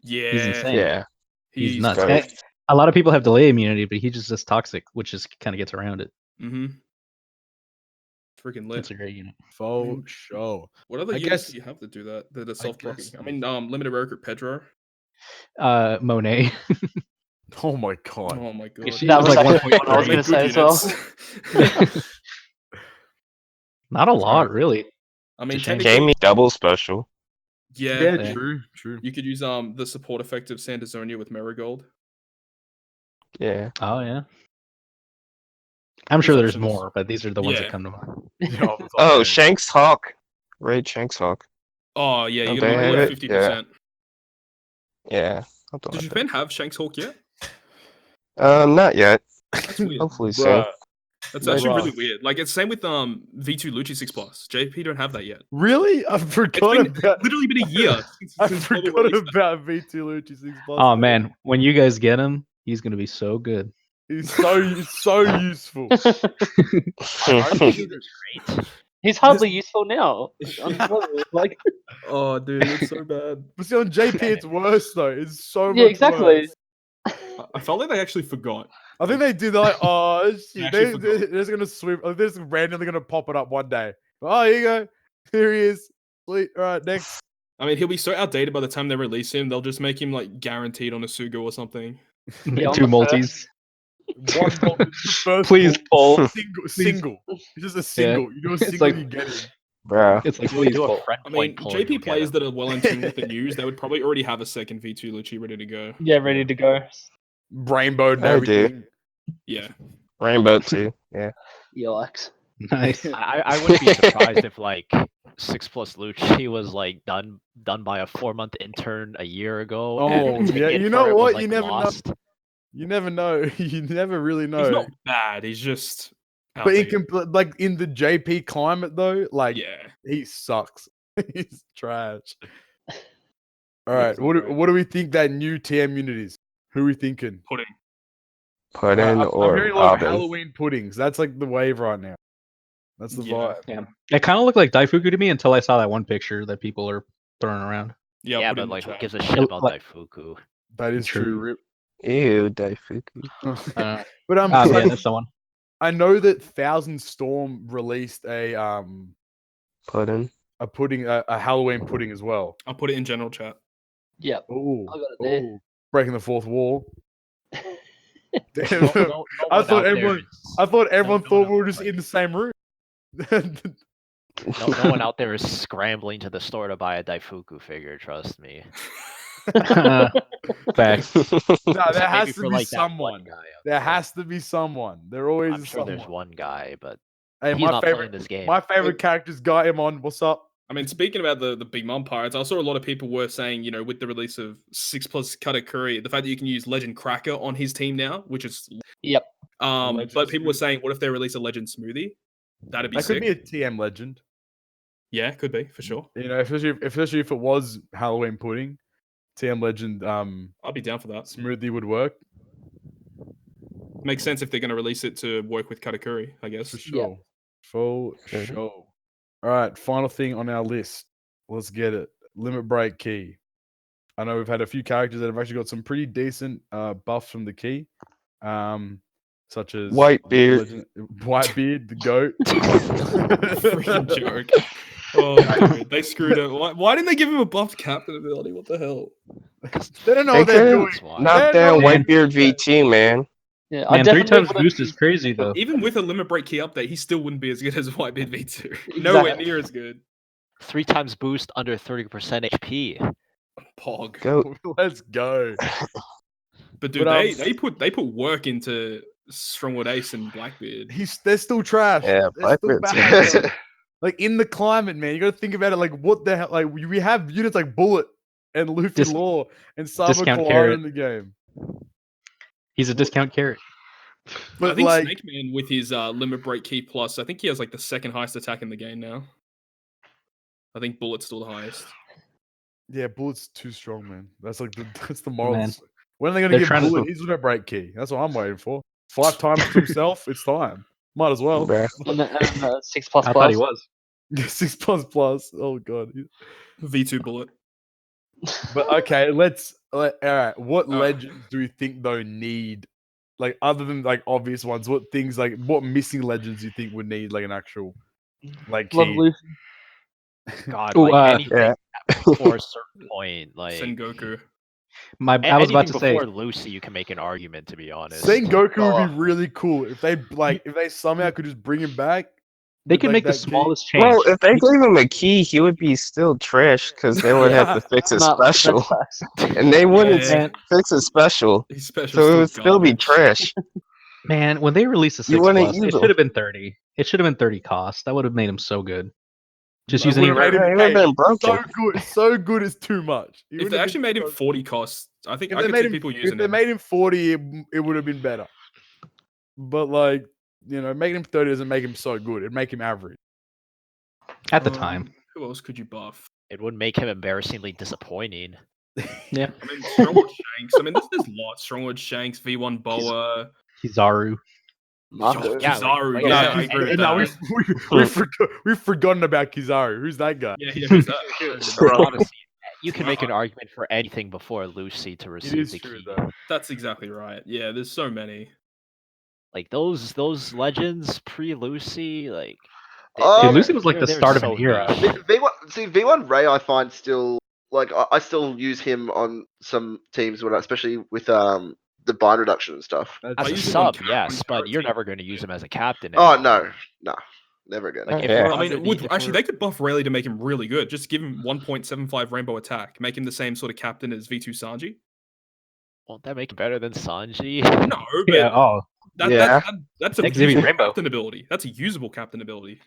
Yeah, He's insane. Yeah. He's nuts. great. And a lot of people have delay immunity, but he just toxic, which just kind of gets around it. Mm-hmm. Freaking lit. That's a great unit. for sure. What other I units guess- do you have to do that? The I self-blocking. guess- I mean, limited recruit Pedro. Monet. Oh my god. Oh my god. She That was was like actually what I was 1.3. going to say as well. Not a lot, really. I mean, It's a shame. technically, Jamie double special. yeah, Yeah. True. you could use the support effect of Sandersonia with Marigold. Yeah. Oh yeah. I'm sure there's options. more, but these are the ones Yeah. that come to mind. Oh, Shanks Hawk. Raid Shanks Hawk. Oh yeah, Don't you they got have it? 50%. Yeah. Something Did like Japan have Shanks Hawk yet? that. Not yet. That's weird. Hopefully soon. Bruh. That's actually Bruh. really weird. Like it's same with V2 Lucci 6+. JP don't have that yet. Really? I forgot It's been about literally been a year I since Bubble forgot released that. about V2 Lucci 6+. Oh man, when you guys get him, he's gonna be so good. He's so useful. Great. He's hardly useful now. Like, Oh dude, it's so bad. But see, on JP, it's worse though. It's so much yeah, exactly. worse. I felt like they actually forgot. I think they did like, oh shit, actually they're just gonna swim. They're just randomly gonna pop it up one day. Oh, here you go. Here he is. Sweet. All right, next. I mean, he'll be so outdated by the time they release him. They'll just make him like guaranteed on a Sugo or something. Yeah, on Two the multis. One goal, the first Please, goal, Paul. single. It's just a single. You do a It's single, like- you get him. Bro. It's like Do please, a Paul. friend I mean, point pull and you'll JP get players him. that are well in tune with the news, they would probably already have a second V2 Lucci ready to go. Yeah, ready to go. Rainbow and I do. everything. Yeah. Rainbow too. Yeah. Yikes. Nice. I wouldn't be surprised if like 6+ Lucci was like done by a 4-month intern a year ago. Oh, and the yeah, ticket you for know it was, what? like, You never know. lost. You never know. You never really know. He's not bad. He's just. But in outdated. like in the JP climate though, like Yeah. he sucks. He's trash. All Yeah, right, he's not great. what do we think that new TM unit is? Who are we thinking? Pudding. Puddin I'm or hearing a lot of Robin. Halloween puddings. That's like the wave right now. That's the Yeah. vibe. Yeah. It kind of looked like Daifuku to me until I saw that one picture that people are throwing around. Yeah, Yeah, put it in but the like who chat. gives a shit It about like- Daifuku? That is true. Ew, Daifuku. But Oh like, man, that's the one. I know that Thousand Storm released a Puddin. pudding, a Halloween pudding as well. I'll put it in general chat. Yep. Oh, I got it there. breaking the fourth wall. Damn. No I one thought out there everyone- is- I thought everyone no thought one we were out just there- in the same room. no one out there is scrambling to the store to buy a Daifuku figure. Trust me. Facts. No, there Maybe has to for, be like, that one someone. guy out There has to be someone. There always I'm is sure someone. there's one guy, but Hey, he's my not favorite, playing this game. my favorite character's got him on. What's up? I mean, speaking about the Big Mom Pirates, I saw a lot of people were saying, you know, with the release of 6+ Katakuri, the fact that you can use Legend Cracker on his team now, which is Yep. but Legend people were Smoothie. saying, what if they release a Legend Smoothie? That'd be That sick. could be a TM legend. Yeah, could be for sure. You know, especially if it was Halloween pudding, TM Legend I'd be down for that. smoothie would work Makes sense if they're going to release it to work with Katakuri, I guess. for sure. For Mhm. sure. All right, final thing on our list. Let's get it. Limit break key. I know we've had a few characters that have actually got some pretty decent buffs from the key, such as Whitebeard. Whitebeard, the goat. Freaking joke. Oh, dude, they screwed up. Why didn't they give him a buffed captain ability? What the hell? They don't know They what they're couldn't doing. That's why. knock They're down not- Whitebeard VT, man. Yeah, I Man, 3 definitely times would've boost is used- crazy though. Even with a limit break key update, he still wouldn't be as good as Whitebeard V2. Exactly. Nowhere near as good. 3 times boost under 30% HP. Pog. Go. Let's go. But dude, But, they put work into Strongwood Ace and Blackbeard. They're still trash. Yeah, They're still Blackbeard's bad. bad. Like in the climate, man, you got to think about it. Like what the hell? Like we have units like Bullet and Luffy Law and Sabo discount Kawara carrot. in the game. He's a discount carrot. But I think like, Snake Man with his limit break key plus, I think he has like the second highest attack in the game now. I think Bullet's still the highest. yeah, Bullet's too strong, man. That's the moral. Man. When are they gonna They're give trying to- Bullet his limit break key? That's what I'm waiting for. 5 times to himself. It's time. Might as well. Bruh. And 6++. I thought he was. 6++. Oh god. V2 Bullet. But okay, all right. What Alright. legends do we think though need, like other than like obvious ones? What things like what missing legends do you think would need like an actual like Love key? Luffy. God, Ooh, like anything yeah. before a certain point, like Sengoku. I was about to say before Lucy, you can make an argument. To be honest, Sengoku would Oh. be really cool if they somehow could just bring him back. they with, could like, make the that key. smallest change. Well, if they gave him a key, he would be still trash because they would have to fix his No, that's special, facts. and they wouldn't Yeah. fix his special, He's special. so it would still be garbage. trash. Man, when they released the You 6 wouldn't plus, use it them. should have been 30. It should have been 30 cost. That would have made him so good. Just That using would've it. made him- He would have been broken. So good is too much. He If wouldn't they have actually been made him so- 40 costs, I think if I they could made see him, people if using they him. made him 40, it would have been better. But like, you know, making him 30 doesn't make him so good. It'd make him average. At the time. Who else could you buff? it would make him embarrassing disappointing. Yeah. I mean, Strongwood Shanks. I mean, there's lots. Strongwood Shanks, V1 Boa, Kizaru. Marco. Yeah, Kizaru. like yeah, I I said, agree with No, that. we've forgotten about Kizaru. Who's that guy? Yeah, who's that? But honestly, you can make an argument for anything before Lucy to It receive is the true key. though. That's exactly right. Yeah, there's so many. Like those legends pre-Lucy, like Oh, Dude, Lucy was like they're- the they're start of so an era. niche. V1 Ray, I find still like I still use him on some teams when, especially with the bind reduction and stuff. That's As a use him on sub, Car- yes, on but Carrot you're team. never going to use him as a captain. Oh anymore. no, never again. Like if Yeah. we're I mean, under the- if actually, we're- they could buff Rayleigh to make him really good. Just give him 1.75 rainbow attack. Make him the same sort of captain as V2 Sanji. won't that make him better than Sanji? No, but Yeah. Oh, that's a Next, give me usable Rainbow. captain ability. That's a usable captain ability.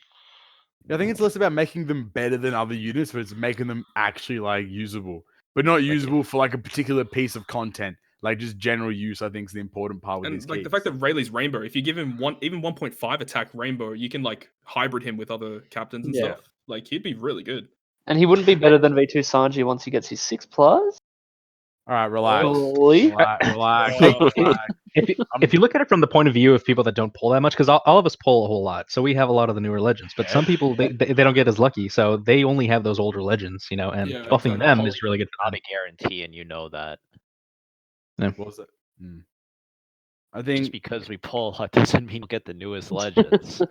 I think it's less about making them better than other units, but it's making them actually like usable, but not usable for like a particular piece of content. Like just general use, I think is the important part with And these like keys. the fact that Rayleigh's rainbow, if you give him even 1.5 attack rainbow, you can like hybrid him with other captains and Yeah. stuff. Like he'd be really good. And he wouldn't be better than V2 Sanji once he gets his 6+. All right, relax. Holy. Relax. Hey, relax. if you look at it from the point of view of people that don't pull that much, because all of us pull a whole lot, so we have a lot of the newer legends. But some people they don't get as lucky, so they only have those older legends, you know. And Yeah, buffing exactly. them is really good for Not them. a guarantee, and you know that. What was it? I think Just because we pull a lot doesn't mean we get the newest legends.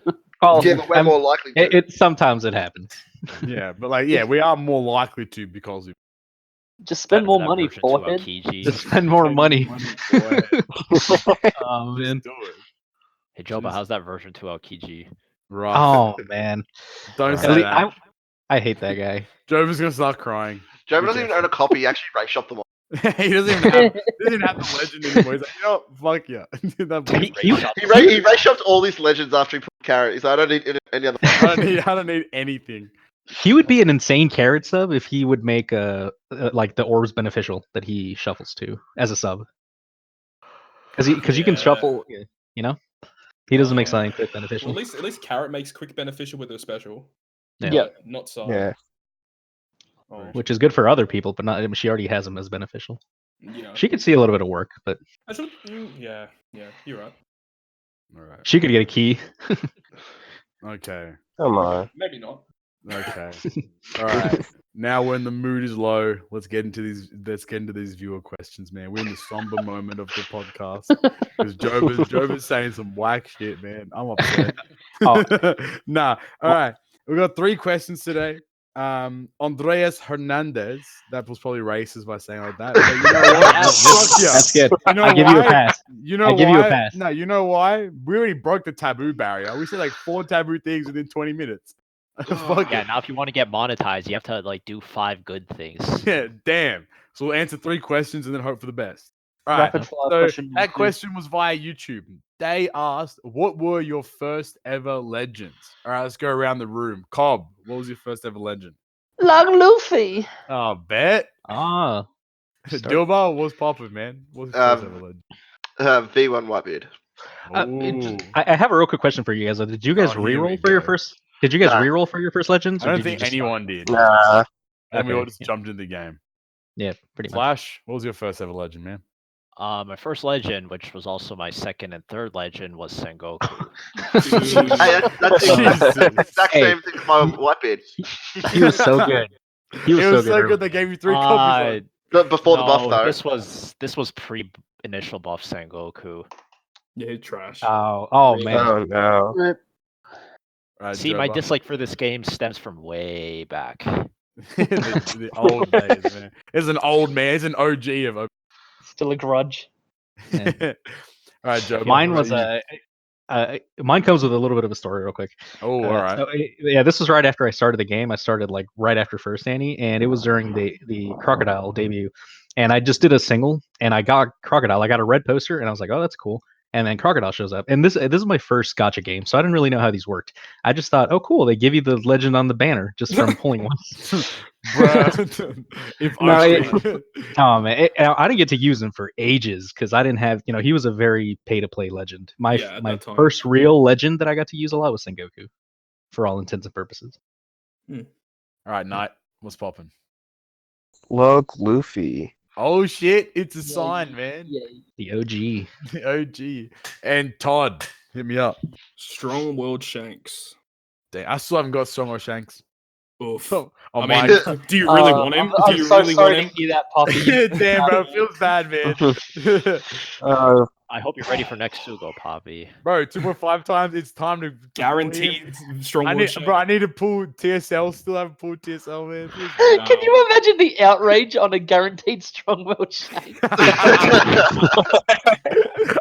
Oh, Yeah, but we're I'm- more likely to. it sometimes it happens. yeah, but like we are more likely to because of Just spend more That money, version two forehead. Aokiji. Just spend more money. for it. Oh man. Just do it. Hey Joba, how's that version 2 Aokiji? Right. Oh man. Don't At say least that. I hate that guy. Jover's gonna start crying. Joe Be doesn't even careful. own a copy. He actually race shopped them all. He doesn't even have the legend anymore. He's like, you know what? Fuck yeah. That He- He race shopped all these legends after he put carrot. He's like, I don't need any other. I don't need anything. He would be an insane carrot sub if he would make like the orbs beneficial that he shuffles to as a sub. Because you can Yeah. shuffle, you know. He doesn't make Yeah. something quick Well, beneficial. at least Carrot makes quick beneficial with her special. Yeah. Not so. Yeah. Oh, Which is good for other people, but not. She already has them as beneficial. you know. She could see a little bit of work, but Actually, yeah, you're right. All right. she could get a key. Okay. Come on. Maybe not. Okay. All right. Now when the mood is low, let's get into these viewer questions, man. We're in the somber moment of the podcast because Joba's saying some whack shit, man. I'm upset. Oh. Nah. All right. We got 3 questions today. Andreas Hernandez. That was probably racist by saying like that. But you know what? Fuck yeah. That's good. You know I give you a why? pass. You know I give you a why? pass. No, you know why? We already broke the taboo barrier. We said like 4 taboo things within 20 minutes. Fuck Yeah, it. now if you want to get monetized, you have to like do 5 good things. Yeah, damn. So we'll answer 3 questions and then hope for the best. All right. Rapid fire So question. that question was via YouTube. They asked, "What were your first ever legends?" All right, let's go around the room. Cobb, what was your first ever legend? Long Luffy. Oh, bet. Ah. Dilbar, what's poppin', man? What's your first ever legend? V1 Whitebeard. Ooh. I have a real quick question for you guys. Did you guys Oh, here we reroll for your go. first? Did you guys Nah. reroll for your first legends? I Or don't did you think just anyone did. Nah. And we Okay, all just jumped into the game. Yeah, pretty much. Flash, what was your first ever legend, man? My first legend, which was also my second and third legend, was Sengoku. Hey, that's Jesus. the exact Hey. same thing as my Whitebeard. He was so good. He was, It was so so good. good they gave you 3 copies. Before the buff, No, though. this was pre initial buff Sengoku. Yeah, trash. Oh man. Oh no. Rip. Right, See, my Joba. dislike for this game stems from way back. the old days, man. It's an old man. It's an OG of. Still a grudge. All right, Joe. Mine was mine comes with a little bit of a story, real quick. Oh, all right. Yeah, this was right after I started the game. I started like right after First Annie, and it was during the Crocodile debut. And I just did a single, and I got Crocodile. I got a red poster, and I was like, "Oh, that's cool." And then Crocodile shows up, and this is my first gacha game, so I didn't really know how these worked. I just thought, "Oh, cool! They give you the legend on the banner just from pulling one." Bruh. If No, only. Oh man, I didn't get to use him for ages because I didn't have, he was a very pay to play legend. My time. first real legend that I got to use a lot was Sengoku, for all intents and purposes. All right, Knight, what's popping? Look, Luffy. Oh shit, it's a sign, man. Yeah. The OG. The OG. And Todd, hit me up. Strong World Shanks. Dang, I still haven't got Strong Shanks. Oof. Oh I my mean, do you really want him? I'm Do you so really sorry want him? to hear that, Poppy. Damn, bro, it feels bad, man. I hope you're ready for next Sugo, Poppy. Bro, 2.5 times. It's time to Guaranteed Strong I World need, Shanks. bro. I need to pull TSL. Still haven't pulled TSL, man. Can you imagine the outrage on a guaranteed strong world shake?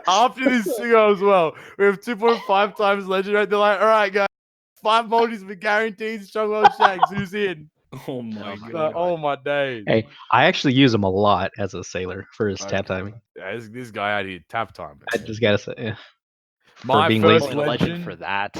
After this Sugo as well, we have 2.5 times legendary. They're like, all right, guys, 5 multis for guaranteed strong world shanks. Who's in? Oh my god. Oh my days. Hey, I actually use him a lot as a sailor for his tap timing. Yeah, this guy out here tap time. I just gotta say, yeah. My being first lazy. Legend legend for that.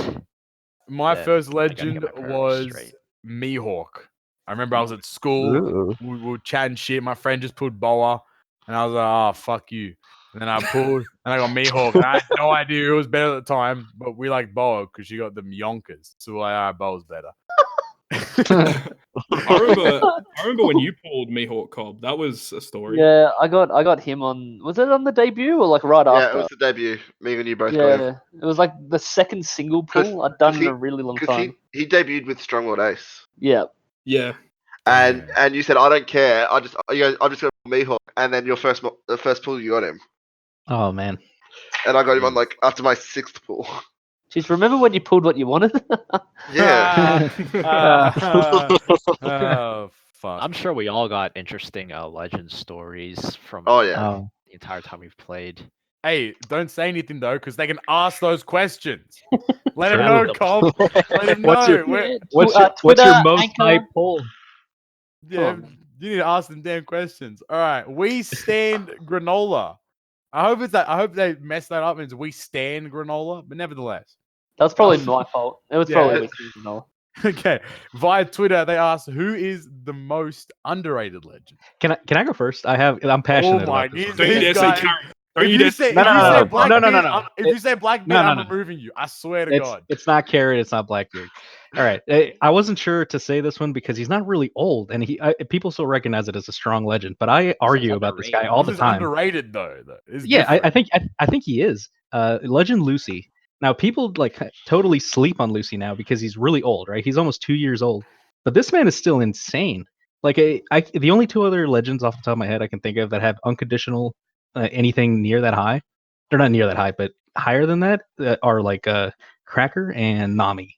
My Then first I gotta get legend my priorities was straight. Mihawk. I remember I was at school. Ooh. We were chatting shit. My friend just pulled Boa, and I was like, "Oh, fuck you." And then I pulled, and I got Mihawk. And I had no idea who was better at the time, but we like Boa because she got them yonkers. So we're like, all right, Boa's better. I remember when you pulled Mihawk Cobb. That was a story. Yeah, I got him on. Was it on the debut or like right Yeah, after? it was the debut. Me and you both got him. Yeah, it was like the second single pull I'd done in a really long Because time. he debuted with Strongworld Ace. Yeah. Yeah. And you said I don't care. I'm just gonna pull Mihawk, and then the first pull you got him, Oh man. and I got him on like after my 6th pull. Jeez, remember when you pulled what you wanted? Yeah. Oh, fuck. I'm sure we all got interesting legend stories from Oh yeah. Oh. the entire time we've played. Hey, don't say anything though, because they can ask those questions. Let them True. know, Cobb. Let them know. What's your- We're- What's Twitter, your most Anchor. high pull? Yeah, Come on. you need to ask them damn questions. All right, we stand granola. I hope they mess that up. It's we stand granola, but nevertheless. That's probably my fault. It was Yeah. probably Wiki's no. Okay, via Twitter they asked who is the most underrated legend. Can I go first? I'm passionate Oh my about this. God, one. Don't you dare this say guy, Carrie. If you say No, no, no, no, Blackbeard, no, no, no. If you say Blackbeard, No, no, I'm no. removing you. I swear to God. It's not Carrot. It's not Blackbeard. All right. I wasn't sure to say this one because he's not really old, and people still recognize it as a strong legend. But I argue about this guy all the This is time. underrated though. It's Yeah, I different. think he is. Legend Lucy. Now people like totally sleep on Lucy now because he's really old, right? He's almost 2 years old, but this man is still insane. Like the only two other legends off the top of my head I can think of that have unconditional anything near that high, they're not near that high, but higher than that are like Cracker and Nami,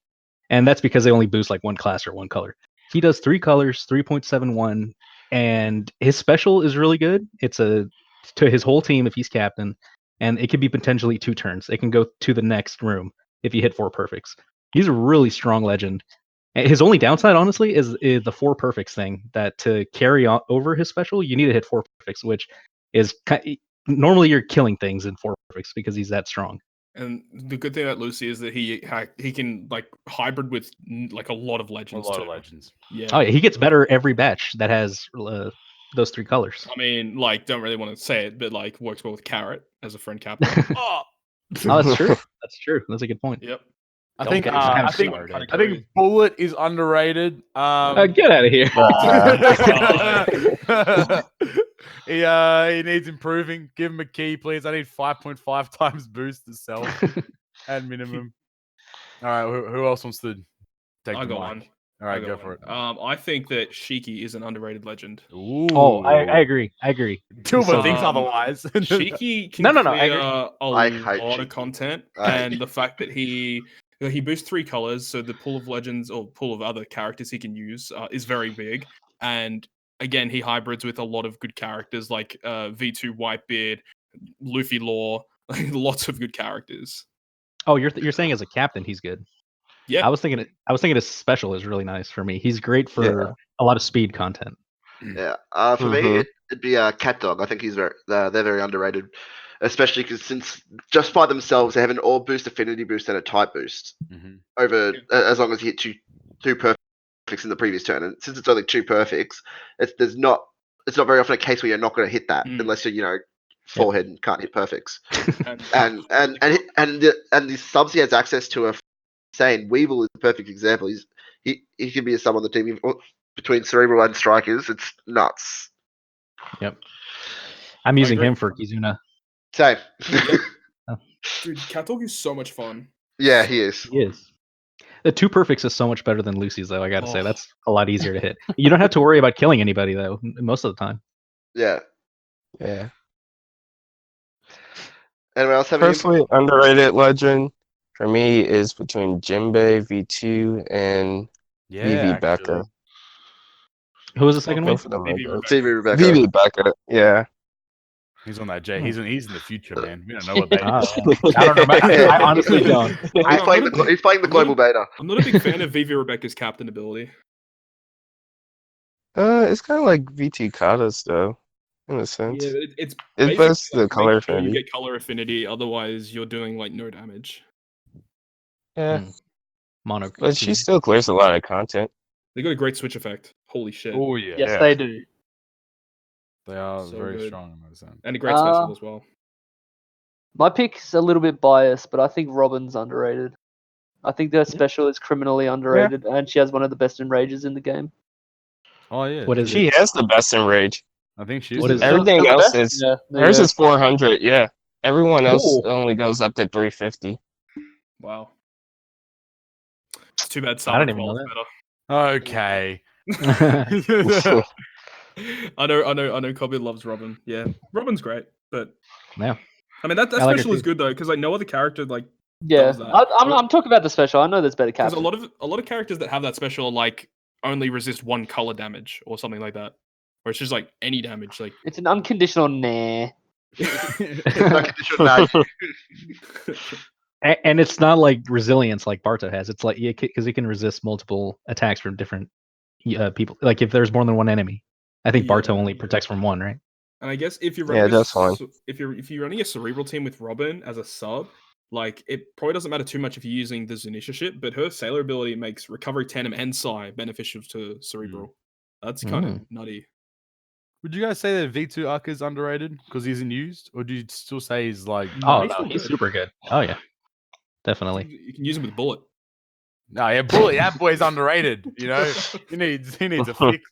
and that's because they only boost like one class or one color. He does 3 colors, 3.71, and his special is really good. It's to his whole team if he's captain, and it could be potentially 2 turns. It can go to the next room if you hit 4 perfects. He's a really strong legend. His only downside, honestly, is the 4 perfects thing. That to carry on over his special, you need to hit 4 perfects, which is normally you're killing things in 4 perfects because he's that strong. And the good thing about Lucy is that he can like hybrid with like a lot of legends. A lot of legends. Yeah. Oh yeah, he gets better every batch that has those 3 colors. I mean, like, don't really want to say it, but like works well with Carrot as a friend captain. Oh, that's true. That's true. That's a good point. Yep. I think I think Bullet is underrated. Get out of here. He needs improving. Give him a key, please. I need 5.5 times boost to sell at minimum. All right, who else wants to take I the got mic? one. All right, go for it. I think that Shiki is an underrated legend. Ooh. Oh, I agree. I agree. Tilma thinks otherwise. Shiki can No, clear I a hate lot of Shiki. content, I and the fact that he boosts 3 colors, so the pool of legends or pool of other characters he can use is very big. And again, he hybrids with a lot of good characters like V2 Whitebeard, Luffy Law, lots of good characters. Oh, you're saying as a captain he's good. Yeah, I was thinking his special is really nice for me. He's great for a lot of speed content. Yeah. For me, it'd be Cat Dog. I think they're very underrated, especially because since just by themselves they have an all boost, affinity boost, and a type boost over as long as you hit two perfects in the previous turn. And since it's only 2 perfects, it's not very often a case where you're not going to hit that unless you're forehead and can't hit perfects. and the subs he has access to are insane. Weevil is a perfect example. He can be a sub on the team between Cerebral and Strikers. It's nuts. Yep. I'm using him for Kizuna. Same. Dude, Cat Dog is so much fun. Yeah, he is. He is. The 2 perfects is so much better than Lucy's, though. I gotta say that's a lot easier to hit. You don't have to worry about killing anybody, though, most of the time. Yeah. Yeah. Anyone else have Personally, underrated legend for me is between Jinbei V2 and Vivi Becca. Who was the second one? Vivi Rebecca. Vivi Becca. Yeah. He's on that J. He's in the future, man. We don't know what they. I don't know. I honestly don't. He's playing the global beta. I'm not a big fan of Vivi Rebecca's captain ability. It's kind of like VT Kata's though, in a sense. Yeah, it's best the color sure affinity. you get color affinity, otherwise you're doing like no damage. Yeah. Mono. But she still clears a lot of content. They got a great switch effect. Holy shit. Oh yeah. Yes, they do. They are So very good. strong in that sense. And a great special as well. My pick's a little bit biased, but I think Robin's underrated. I think their special is criminally underrated, and she has one of the best enrages in the game. Oh yeah. What is She has the best enrage. I think she's. What is it? Everything Still the else best? is Yeah, hers is 400. Yeah. Everyone else Cool. only goes up to 350. Wow. It's too bad I didn't Cyber even know Qual's that. Okay. I know Cobbie loves Robin. Yeah. Robin's great, but Yeah. I mean that I like her special is too. good though, because like no other character like Yeah, does that. I'm talking about the special. I know there's better Because captains. a lot of characters that have that special like only resist 1 color damage or something like that. Or it's just like any damage. Like It's an unconditional nah. And it's not like resilience like Barto has. It's like because it can resist multiple attacks from different people. Like if there's more than one enemy, I think Barto only protects from one, right? And I guess if you're running that's fine. if you're running a cerebral team with Robin as a sub, like it probably doesn't matter too much if you're using the Zunisha ship, but her sailor ability makes recovery tandem and Psi beneficial to cerebral. That's kind of nutty. Would you guys say that V2 Uck is underrated because he isn't used, or do you still say he's like? Oh he's no, still he's good. super good. Oh yeah, definitely. You can use him with bullet. No, yeah, Bullet. That boy's underrated. You know, he needs a fix.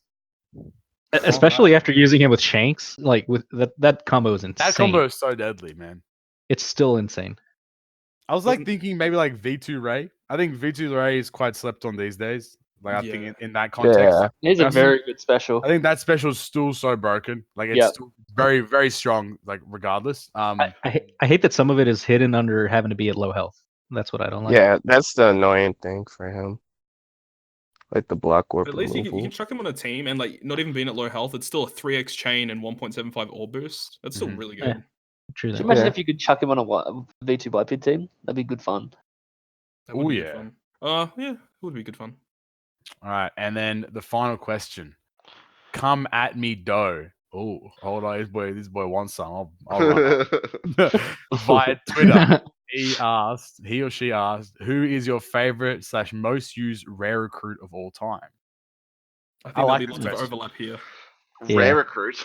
Especially after using him with Shanks, like with that combo is insane. That combo is so deadly, man. It's still insane. I was like thinking maybe like V2 Ray. I think V2 Ray is quite slept on these days. Like I think in that context, Yeah. He's a That's- very good special. I think that special is still so broken. Like it's Yep. still very, very strong. Like regardless. I hate that some of it is hidden under having to be at low health. That's what I don't like. Yeah, that's the annoying thing for him. Like the block warp But at least you removal. can chuck him on a team and like not even being at low health, it's still a 3x chain and 1.75 orb boost. That's still Mhm. really Yeah. good. True Could that. you imagine Yeah. if you could chuck him on a V2 Biped team? That'd be good fun. That would Oh, be yeah. good fun. Yeah, it would be good fun. All right, and then the final question: Come at me, Doe. Oh, hold on, this boy wants some. I'll run up. Via Twitter. He or she asked, who is your favorite / most used rare recruit of all time? I think I there'll like be this lots of question. overlap here. Yeah. Rare recruit.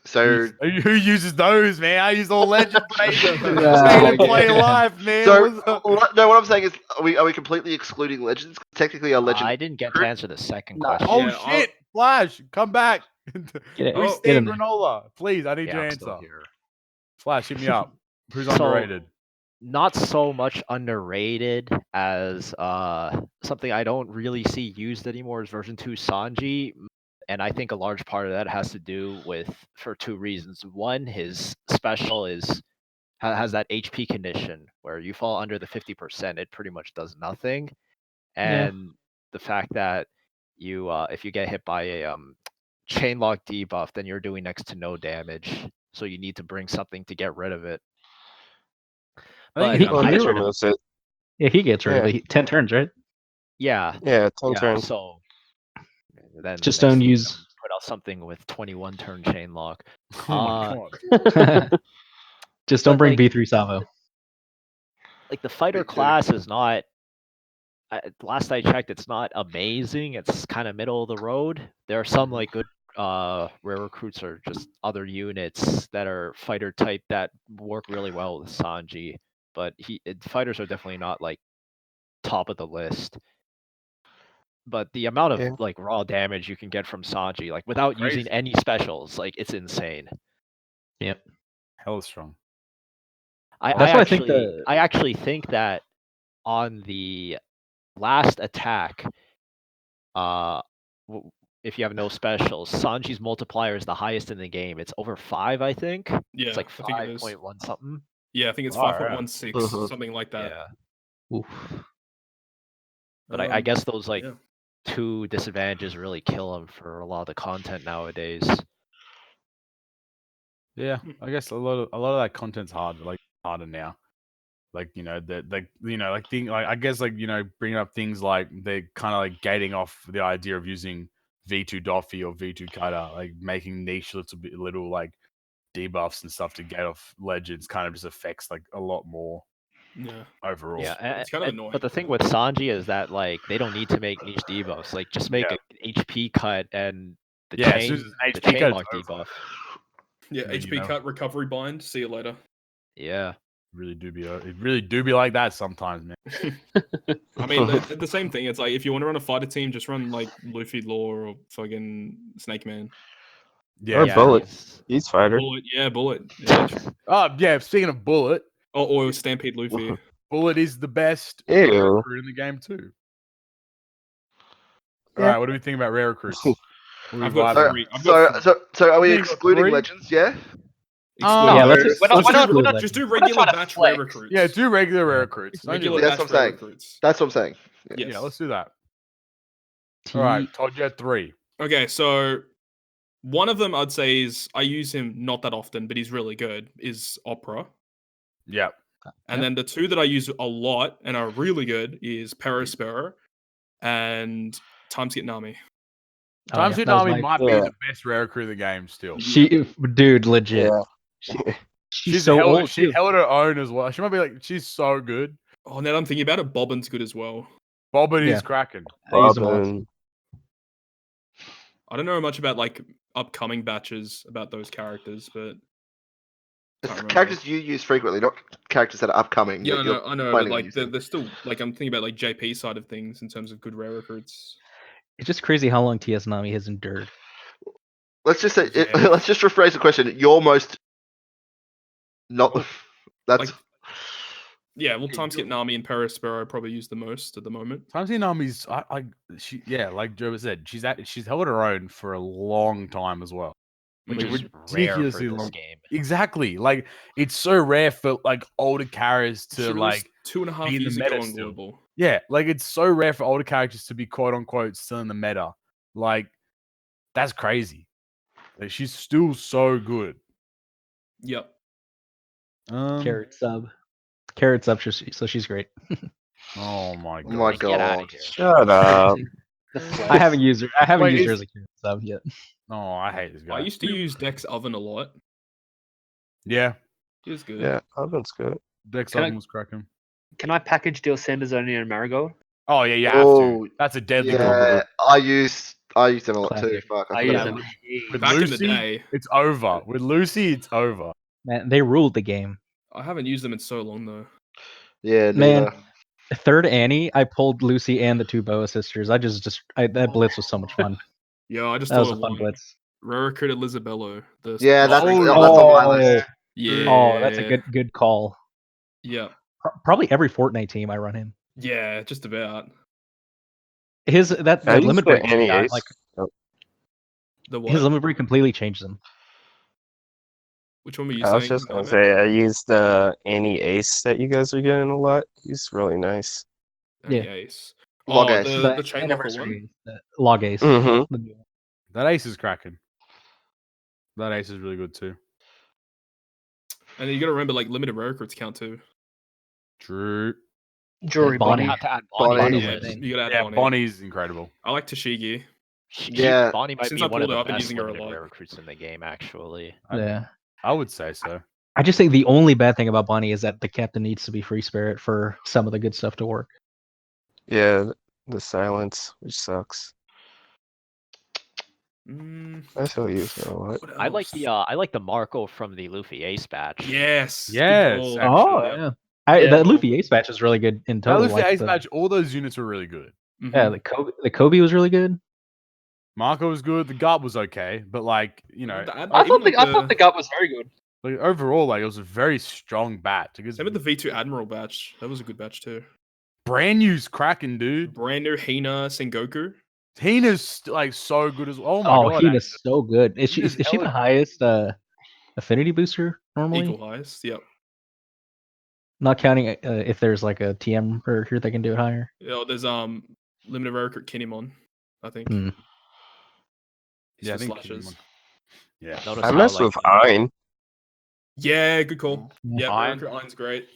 So Who uses those, man? I use all legends, baby. Yeah, Stay to play life, man. So What's up? no, what I'm saying is, are we completely excluding legends? Technically, a legend. I didn't get to answer the second No. question. Oh Yeah, I'll- shit, Flash, come back. Get it- Who's Oh. get in Stan there. Granola? Please, I need Yeah, your I'm still answer. here. Flash, hit me up. Who's So- underrated? Not so much underrated as something I don't really see used anymore is version 2 Sanji. And I think a large part of that has to do with for two reasons. One, his special has that HP condition where you fall under the 50%, it pretty much does nothing. Yeah. And the fact that you if you get hit by a chain lock debuff, then you're doing next to no damage. So you need to bring something to get rid of it. I think But he's Well, he gets underrated. rid of removes it. Yeah, he gets rid of Yeah. it. 10 turns, right? yeah, Yeah, 10 yeah. turns. So then the Just next don't thing use- comes, put out something with 21 turn chain lock. Oh my Uh, god. Just don't But, bring like- B3 Savo. Like the fighter Me too. class is not. Last I checked, it's not amazing. It's kind of middle of the road. There are some like good rare recruits or just other units that are fighter type that work really well with Sanji. But fighters are definitely not like top of the list. But the amount of Yeah. like raw damage you can get from Sanji, like without using Crazy. any specials, like it's insane. Yep. Hella strong. That's why I think I actually think that on the last attack, if you have no specials, Sanji's multiplier is the highest in the game. It's over 5, I think. Yeah, It's like I think it is. 5.1 something. Yeah, I think it's Alright. 5.16, Mhm. something like that. Yeah. Oof. But I guess those like yeah. two disadvantages really kill him for a lot of the content nowadays. Yeah, I guess a lot of that content's harder now. Like I guess bringing up things like they're kind of like gating off the idea of using V2 Doffy or V2 Cutter, like making niche little like debuffs and stuff to get off legends kind of just affects like a lot more Yeah. overall. Yeah, It's kind of annoying. But the thing with Sanji is that like they don't need to make niche debuffs. Like just make Yeah. an HP cut and the Yeah, as chain soon as it's the HP chain cut, lock it's over. debuff. Yeah, Yeah, you HP know. cut, recovery bind. See you later. Yeah. It really do be like that sometimes, man. I mean, the same thing. It's like if you want to run a fighter team, just run like Luffy Law or fucking Snake Man. Or Yeah. Bullet. he's- He's fighter. Bullet, yeah, Bullet. Yeah. Oh yeah. Speaking of Bullet, or Stampede Luffy. Bullet is the best Ew. rare recruit in the game too. All Yeah. right, what do we think about rare recruits? What are we I've got vibing three. on? I've got three. So are we You got excluding three? legends? Yeah. Exclude- Yeah, no, let's just, we're not- let's we're not- exclude we're not- legends. Just do We're not regular trying to batch rare flex. recruits. Yeah, do regular rare recruits. Don't do regular That's batch what I'm rare saying. recruits. That's what I'm saying. Yes. Yeah, let's do that. All right, told you at 3. Okay, so one of them I'd say is I use him not that often, but he's really good. Is Opera, Yep. and then the two that I use a lot and are really good is Perospero and Timeskip Nami. Oh, Time yeah, Suit that was Nami my- might be Yeah. the best rare recruit of the game still. Dude, legit. Yeah. She's so old She too. held her own as well. She might be like, she's so good. Oh, now that I'm thinking about it, Bobbin's good as well. Bobbin Yeah. is cracking. I use them all. Robin. I don't know much about like upcoming batches about those characters, but It's can't remember. characters you use frequently, not characters that are upcoming. Yeah, that you're I know, but planning on like using. they're still like I'm thinking about like JP side of things in terms of good rare recruits. It's just crazy how long TS Nami has endured. Let's just say, Yeah. let's just rephrase the question. Your most not. Oh, That's like, yeah, well, Timeskip Nami and Perispero probably use the most at the moment. Timeskip Nami's, like Joe said, she's held her own for a long time as well. Which Like, is rare for ridiculously this long. game. Exactly. Like, it's so rare for like older characters She to released like 2.5 be in the years meta ago on still. global. Yeah, like it's so rare for older characters to be quote unquote still in the meta. Like, that's crazy. Like, she's still so good. Yep. Carrot sub. Carrot sub, so she's great. Oh my oh my god. Get out god. of here. Shut up. The flex. I haven't used her. I haven't Wait, used her is- as a carrot sub yet. Oh, I hate this guy. I used to use Dex Oven a lot. Yeah, He was good. Yeah, Oven's good. Dex Can I- Oven was cracking. Can I package deal Sandersonia and Marigold? Oh yeah, you have Oh, to. That's a deadly Yeah, combo. I use them a lot too. Classic. Fuck, I forgot use about them. that. With Back in the Lucy, day. it's over. With Lucy, it's over. Man, they ruled the game. I haven't used them in so long though. Yeah, Man, neither. third Annie, I pulled Lucy and the two Boa sisters. That blitz was so much fun. Yeah, I just That was thought a of fun one. blitz. Rare recruit Elizabello. Yeah, that's Oh, that's on my list. Yeah. Oh, that's a good call. Yeah. Probably every Fortnite team I run him. Yeah, just about. His I that used limit the break Annie guy, Ace. like The his what? limit break completely changed him. Which one were you I was saying? just gonna Ahmed? say I used the Annie Ace that you guys are getting a lot. He's really nice. Any Yeah. ace. Log Oh, ace. the chain locker anniversary one. the log ace. Mm-hmm. That ace is cracking. That ace is really good too. And then you gotta remember like limited rare recruits count too. True. Jury Bonnie. Bonnie. Have to add Bonnie. Bonnie. Bonnie's Yeah, insane. you gotta add Yeah, Bonnie. Bonnie's incredible. I like Tashigi. Yeah. Bonnie might Since be I one of pulled her, the I've been best using her a limited lot. rare recruits in the game, actually. Yeah. I would say so. I just think the only bad thing about Bonnie is that the captain needs to be free spirit for some of the good stuff to work. Yeah, the silence, which sucks. I still use it a lot. What I like else? the Marco from the Luffy Ace batch. Yes. good Yes, call. actually. Yep. Yeah. That Luffy Ace match is really good in That total. Luffy Like ace the, match, all those units were really good. yeah, Mhm. the Kobe was really good. Marco was good. The guard was okay, but like you know, I thought the gut was very good. like overall, like it was a very strong batch. Because Same with the V2 Admiral batch. That was a good batch too. brand new's cracking, dude. Brand new Hina Sengoku. Tina's like so good as well. Oh my Oh, god, he is so good. Is Hina's she the hella- highest affinity booster normally? Equal highest. Yep. Not counting if there's like a TM or here they can do it higher. Yeah, there's limited rare recruit Kinemon, I think. Hmm. He's Yeah, I for think slashes. Yeah, Notice I how messed like with Ein. Yeah, good call. Yeah. Yeah, Iron. rare recruit Iron's great.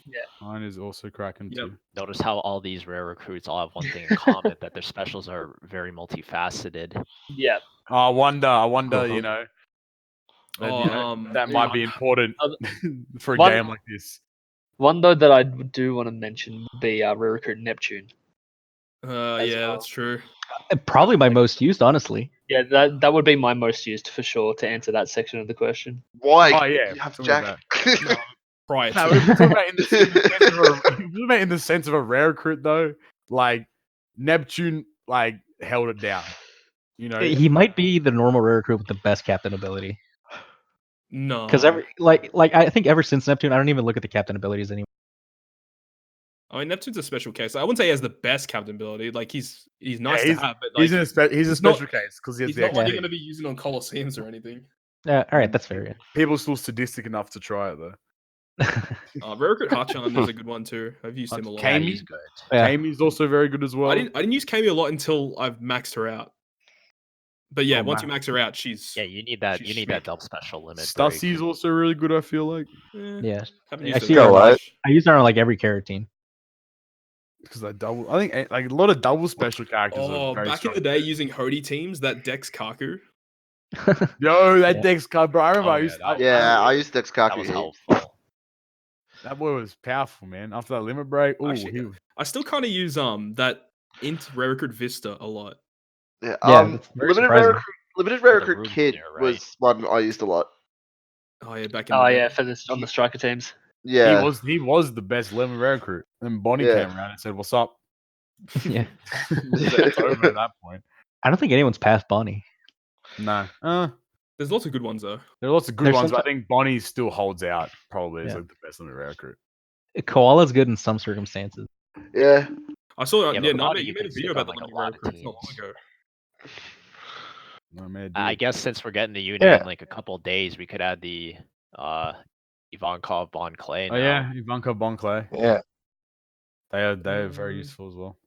mine is also cracking Yep. too. notice how all these rare recruits all have one thing in common, that their specials are very multifaceted. Yeah. I wonder, you Uh-huh. know, that, Oh, you know, that might be important for a One- game like this. One though that I do want to mention would be Rare Recruit Neptune. As Yeah, well. that's true. Probably my most used, honestly. Yeah, that would be my most used for sure to answer that section of the question. Why? Oh, yeah, You have something like Jack. Prior No, to if we're talking about in the sense of a, if we're talking about in the sense of a rare recruit though, like Neptune like held it down. You know, He might be the normal rare recruit with the best captain ability. no. Because I think ever since Neptune, I don't even look at the captain abilities anymore. I mean, Neptune's a special case. I wouldn't say he has the best captain ability. Like he's nice he's- to have, but like he's a he's not- special case because he has he's the not one XP. you're going to be using on Colosseums or anything. All right, that's fair. Yeah. People are still sadistic enough to try it though. Rare recruit Hachan is a good one too. I've used him a lot. Kami? Yeah, he's good. Yeah. Kami's also very good as well. I didn't use Kami a lot until I've maxed her out. But yeah, Oh, once you man. max her out, she's Yeah, you need that. She's You need that double special limit. break. Stussy's also really good. I feel like Yeah. Haven't I used see her her that on, much. I use her on like every carrot team. because I double. I think like a lot of double special characters. Oh, are very back in strong. the day, using Hody teams, that Dex Kaku. Yo, that Yeah. Dex card, bro. I remember Oh, I yeah, used. that Yeah, I used Dex That Kaku was here. helpful. That boy was powerful, man. After that limit break, ooh, Actually, he I still kind of use that int rare recruit Vista a lot. Yeah, Yeah, that's very limited rare surprising. recruit Limited For Rare the Recruit room Kid clear, right? was one I used a lot. Oh yeah, back in Oh the yeah, day. for this on the striker teams. Yeah. He was the best lemon rare recruit. And Bonnie Yeah. came around and said, "What's up?" Yeah. It's over at that point. I don't think anyone's past Bonnie. No. There's lots of good ones though. There are lots of good There's ones, but I someti- think Bonnie still holds out. Probably as Yeah. like the best lemon rare recruit. Koala's good in some circumstances. Yeah. I saw Yeah, yeah, but Nightmare, Bonnie you you made a can video stick on about the like a Lemon Rare lot of recruits not long teams. ago. No, man, I dude. guess since we're getting the unit Yeah. in like a couple days, we could add the Ivankov Bon Clay Oh now. yeah, Ivanka Bonclay. Yeah. They are very useful as well.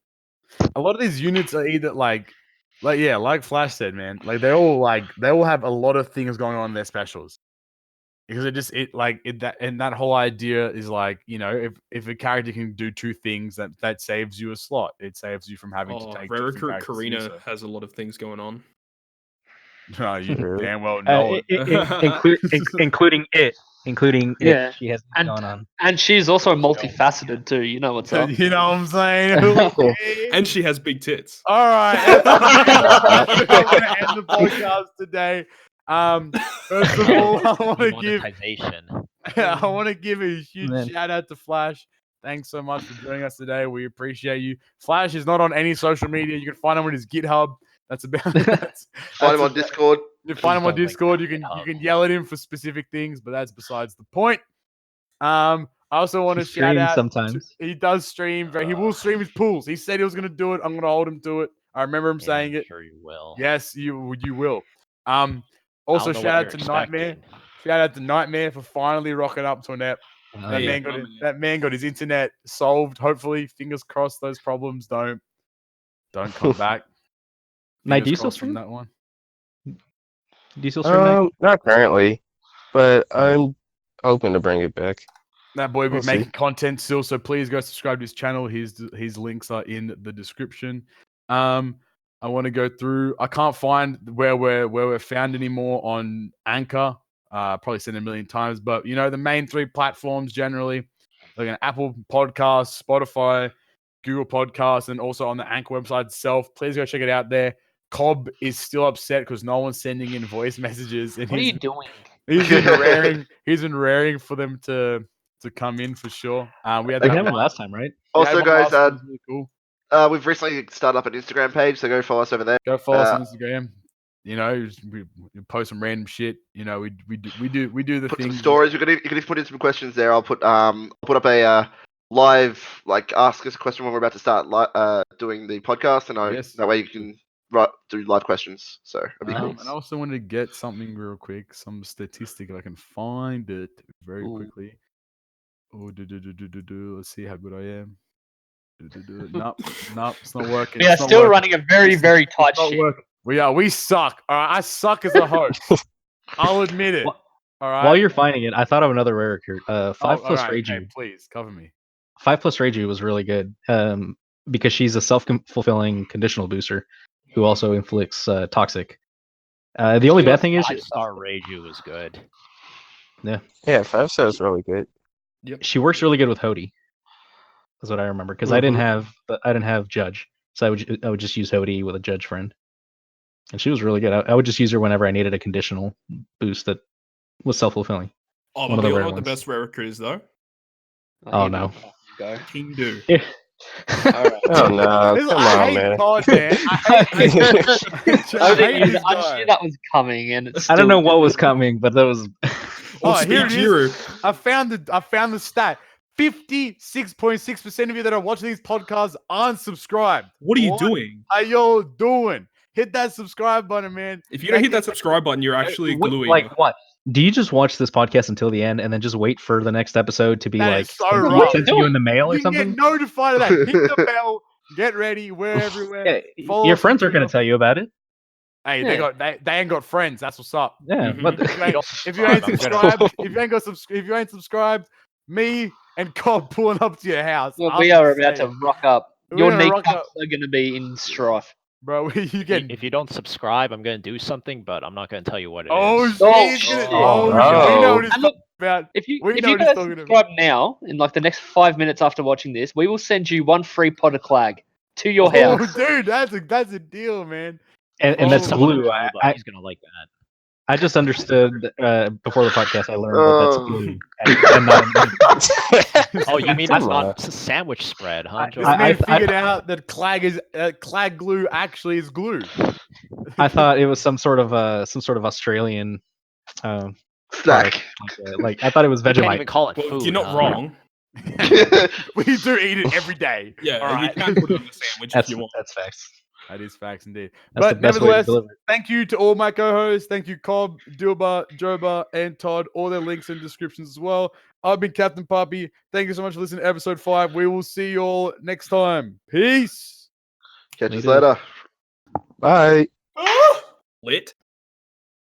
A lot of these units are either like Flash said, man. Like they all have a lot of things going on in their specials. Because that whole idea is like, you know, if a character can do two things, that saves you a slot. It saves you from having to take Rare different Recruit characters to do Karina so. has a lot of things going on. No, you True. damn well know it. Including Yeah. it. She has And- going on. And she's also multifaceted too. You know what's up. You know what I'm saying? And she has big tits. All right. I'm going to end the podcast today. First of all, I want to give Monetization. I want to give a huge Man. shout out to Flash. Thanks so much for joining us today. We appreciate you. Flash is not on any social media. You can find him on his GitHub. That's about Find him on Discord. You find him on don't link Discord. that You GitHub. can yell at him for specific things, but that's besides the point. I also want to He shout streams out. sometimes. He does stream. He will stream his pools. He said he was going to do it. I'm going to hold him to it. I remember him saying I'm it. sure you will. Yes, you will. I Also don't know shout what out you're to Nightmare. expecting. Shout out to Nightmare for finally rocking up to an ep. Oh, That yeah. man got his internet solved. Hopefully, fingers crossed those problems don't come back. Knight, do you Fingers still crossed from stream? that one? Do you still stream Knight? Not currently, but I'm hoping to bring it back. That boy We'll be making content still, so please go subscribe to his channel. His links are in the description. I want to go through. I can't find where we're found anymore on Anchor. Probably said it a million times, but you know the main three platforms generally, like an Apple Podcast, Spotify, Google Podcasts, and also on the Anchor website itself. Please go check it out there. Cobb is still upset because no one's sending in voice messages, and What are you doing? he's been raring for them to come in for sure. We had We that had one one. last time, right? Also, guys, was really cool. we've recently started up an Instagram page, so go follow us over there. Go follow us on Instagram. You know, we post some random shit. You know, we do the Put things. some stories. You can even put in some questions there. I'll put up a live, like, ask us a question when we're about to start doing the podcast, and Yes. that way you can do live questions. So it'll be cool. And I also wanted to get something real quick, some statistic if I can find it very quickly. Oh, let's see how good I am. Nope, it's not working. We are It's not still working. running a very, very tight It's not ship. working. We suck. All right, I suck as a host. I'll admit it. Wh- All right. While you're finding it, I thought of another rare recruit. 5 all plus right, Reiju. hey, please cover me. 5 plus Reiju was really good. Because she's a self-fulfilling conditional booster who also inflicts toxic. The only bad thing is 5-star Reiju was good. Yeah, 5-star is really good. she works really good with Hody. That's what I remember because I didn't have Judge, so I would just use Hody with a Judge friend, and she was really good. I would just use her whenever I needed a conditional boost that was self-fulfilling. Oh, One but of we the all rare know what the ones. best rare recruit is though. Oh, here no. we fucking go. King Do. All right. Oh no, come I on, hate man. Todd, man. I hate I this knew guy. that was coming, and it's I don't know still- what was coming, but that was. Oh, Or here Speed it is. Jiru. I found the stat. 56.6% of you that are watching these podcasts aren't subscribed. What are you doing? Are y'all doing? Hit that subscribe button, man. If you don't hit that subscribe button, you're actually gluing. Like what? Do you just watch this podcast until the end and then just wait for the next episode to be That like is so sent rough. to you in the mail or You can something? get notified of that. Hit the bell. Get ready. We're everywhere. Yeah, Follow your us friends on aren't going to Twitter. tell you about it. Hey, Yeah. they ain't got friends. That's what's up. Yeah, Mhm. but If you ain't subscribed, if you ain't subscribed, me and Cobb pulling up to your house. Well, I'm we are just about to saying. rock up. We're Your gonna rock kneecaps up. are going to be in strife. Bro, you get. If you don't subscribe, I'm gonna do something, but I'm not gonna tell you what it is. Oh, shit. Oh, he's gonna- shit. oh, Oh, shit. We know no. what he's And look, talking about. If you We if know you what he's guys talking about. subscribe now, in like the next 5 minutes after watching this, we will send you one free pot of clag to your Oh, house. dude, that's a deal, man. and that's Someone glue. on Joba, he's gonna like that. I just understood before the podcast. I learned that that's glue and not. Oh, you mean Come it's not on. sandwich spread, huh, This Joba? man figured out that clag glue actually is glue. I thought it was some sort of Australian product. Snack. Like I thought it was You can't Vegemite. even call it Well, food. you're not huh? wrong. We do eat it every day. Yeah, All you right. can put it on the sandwich if you want. That's facts. That is facts indeed. That's the But best way to nevertheless, deliver it. thank you to all my co-hosts. Thank you, Cobb, Dilba, Joba, and Todd. All their links in the descriptions as well. I've been Captain Puppy. Thank you so much for listening to episode 5. We will see you all next time. Peace. Catch us Later. later. Bye. Lit.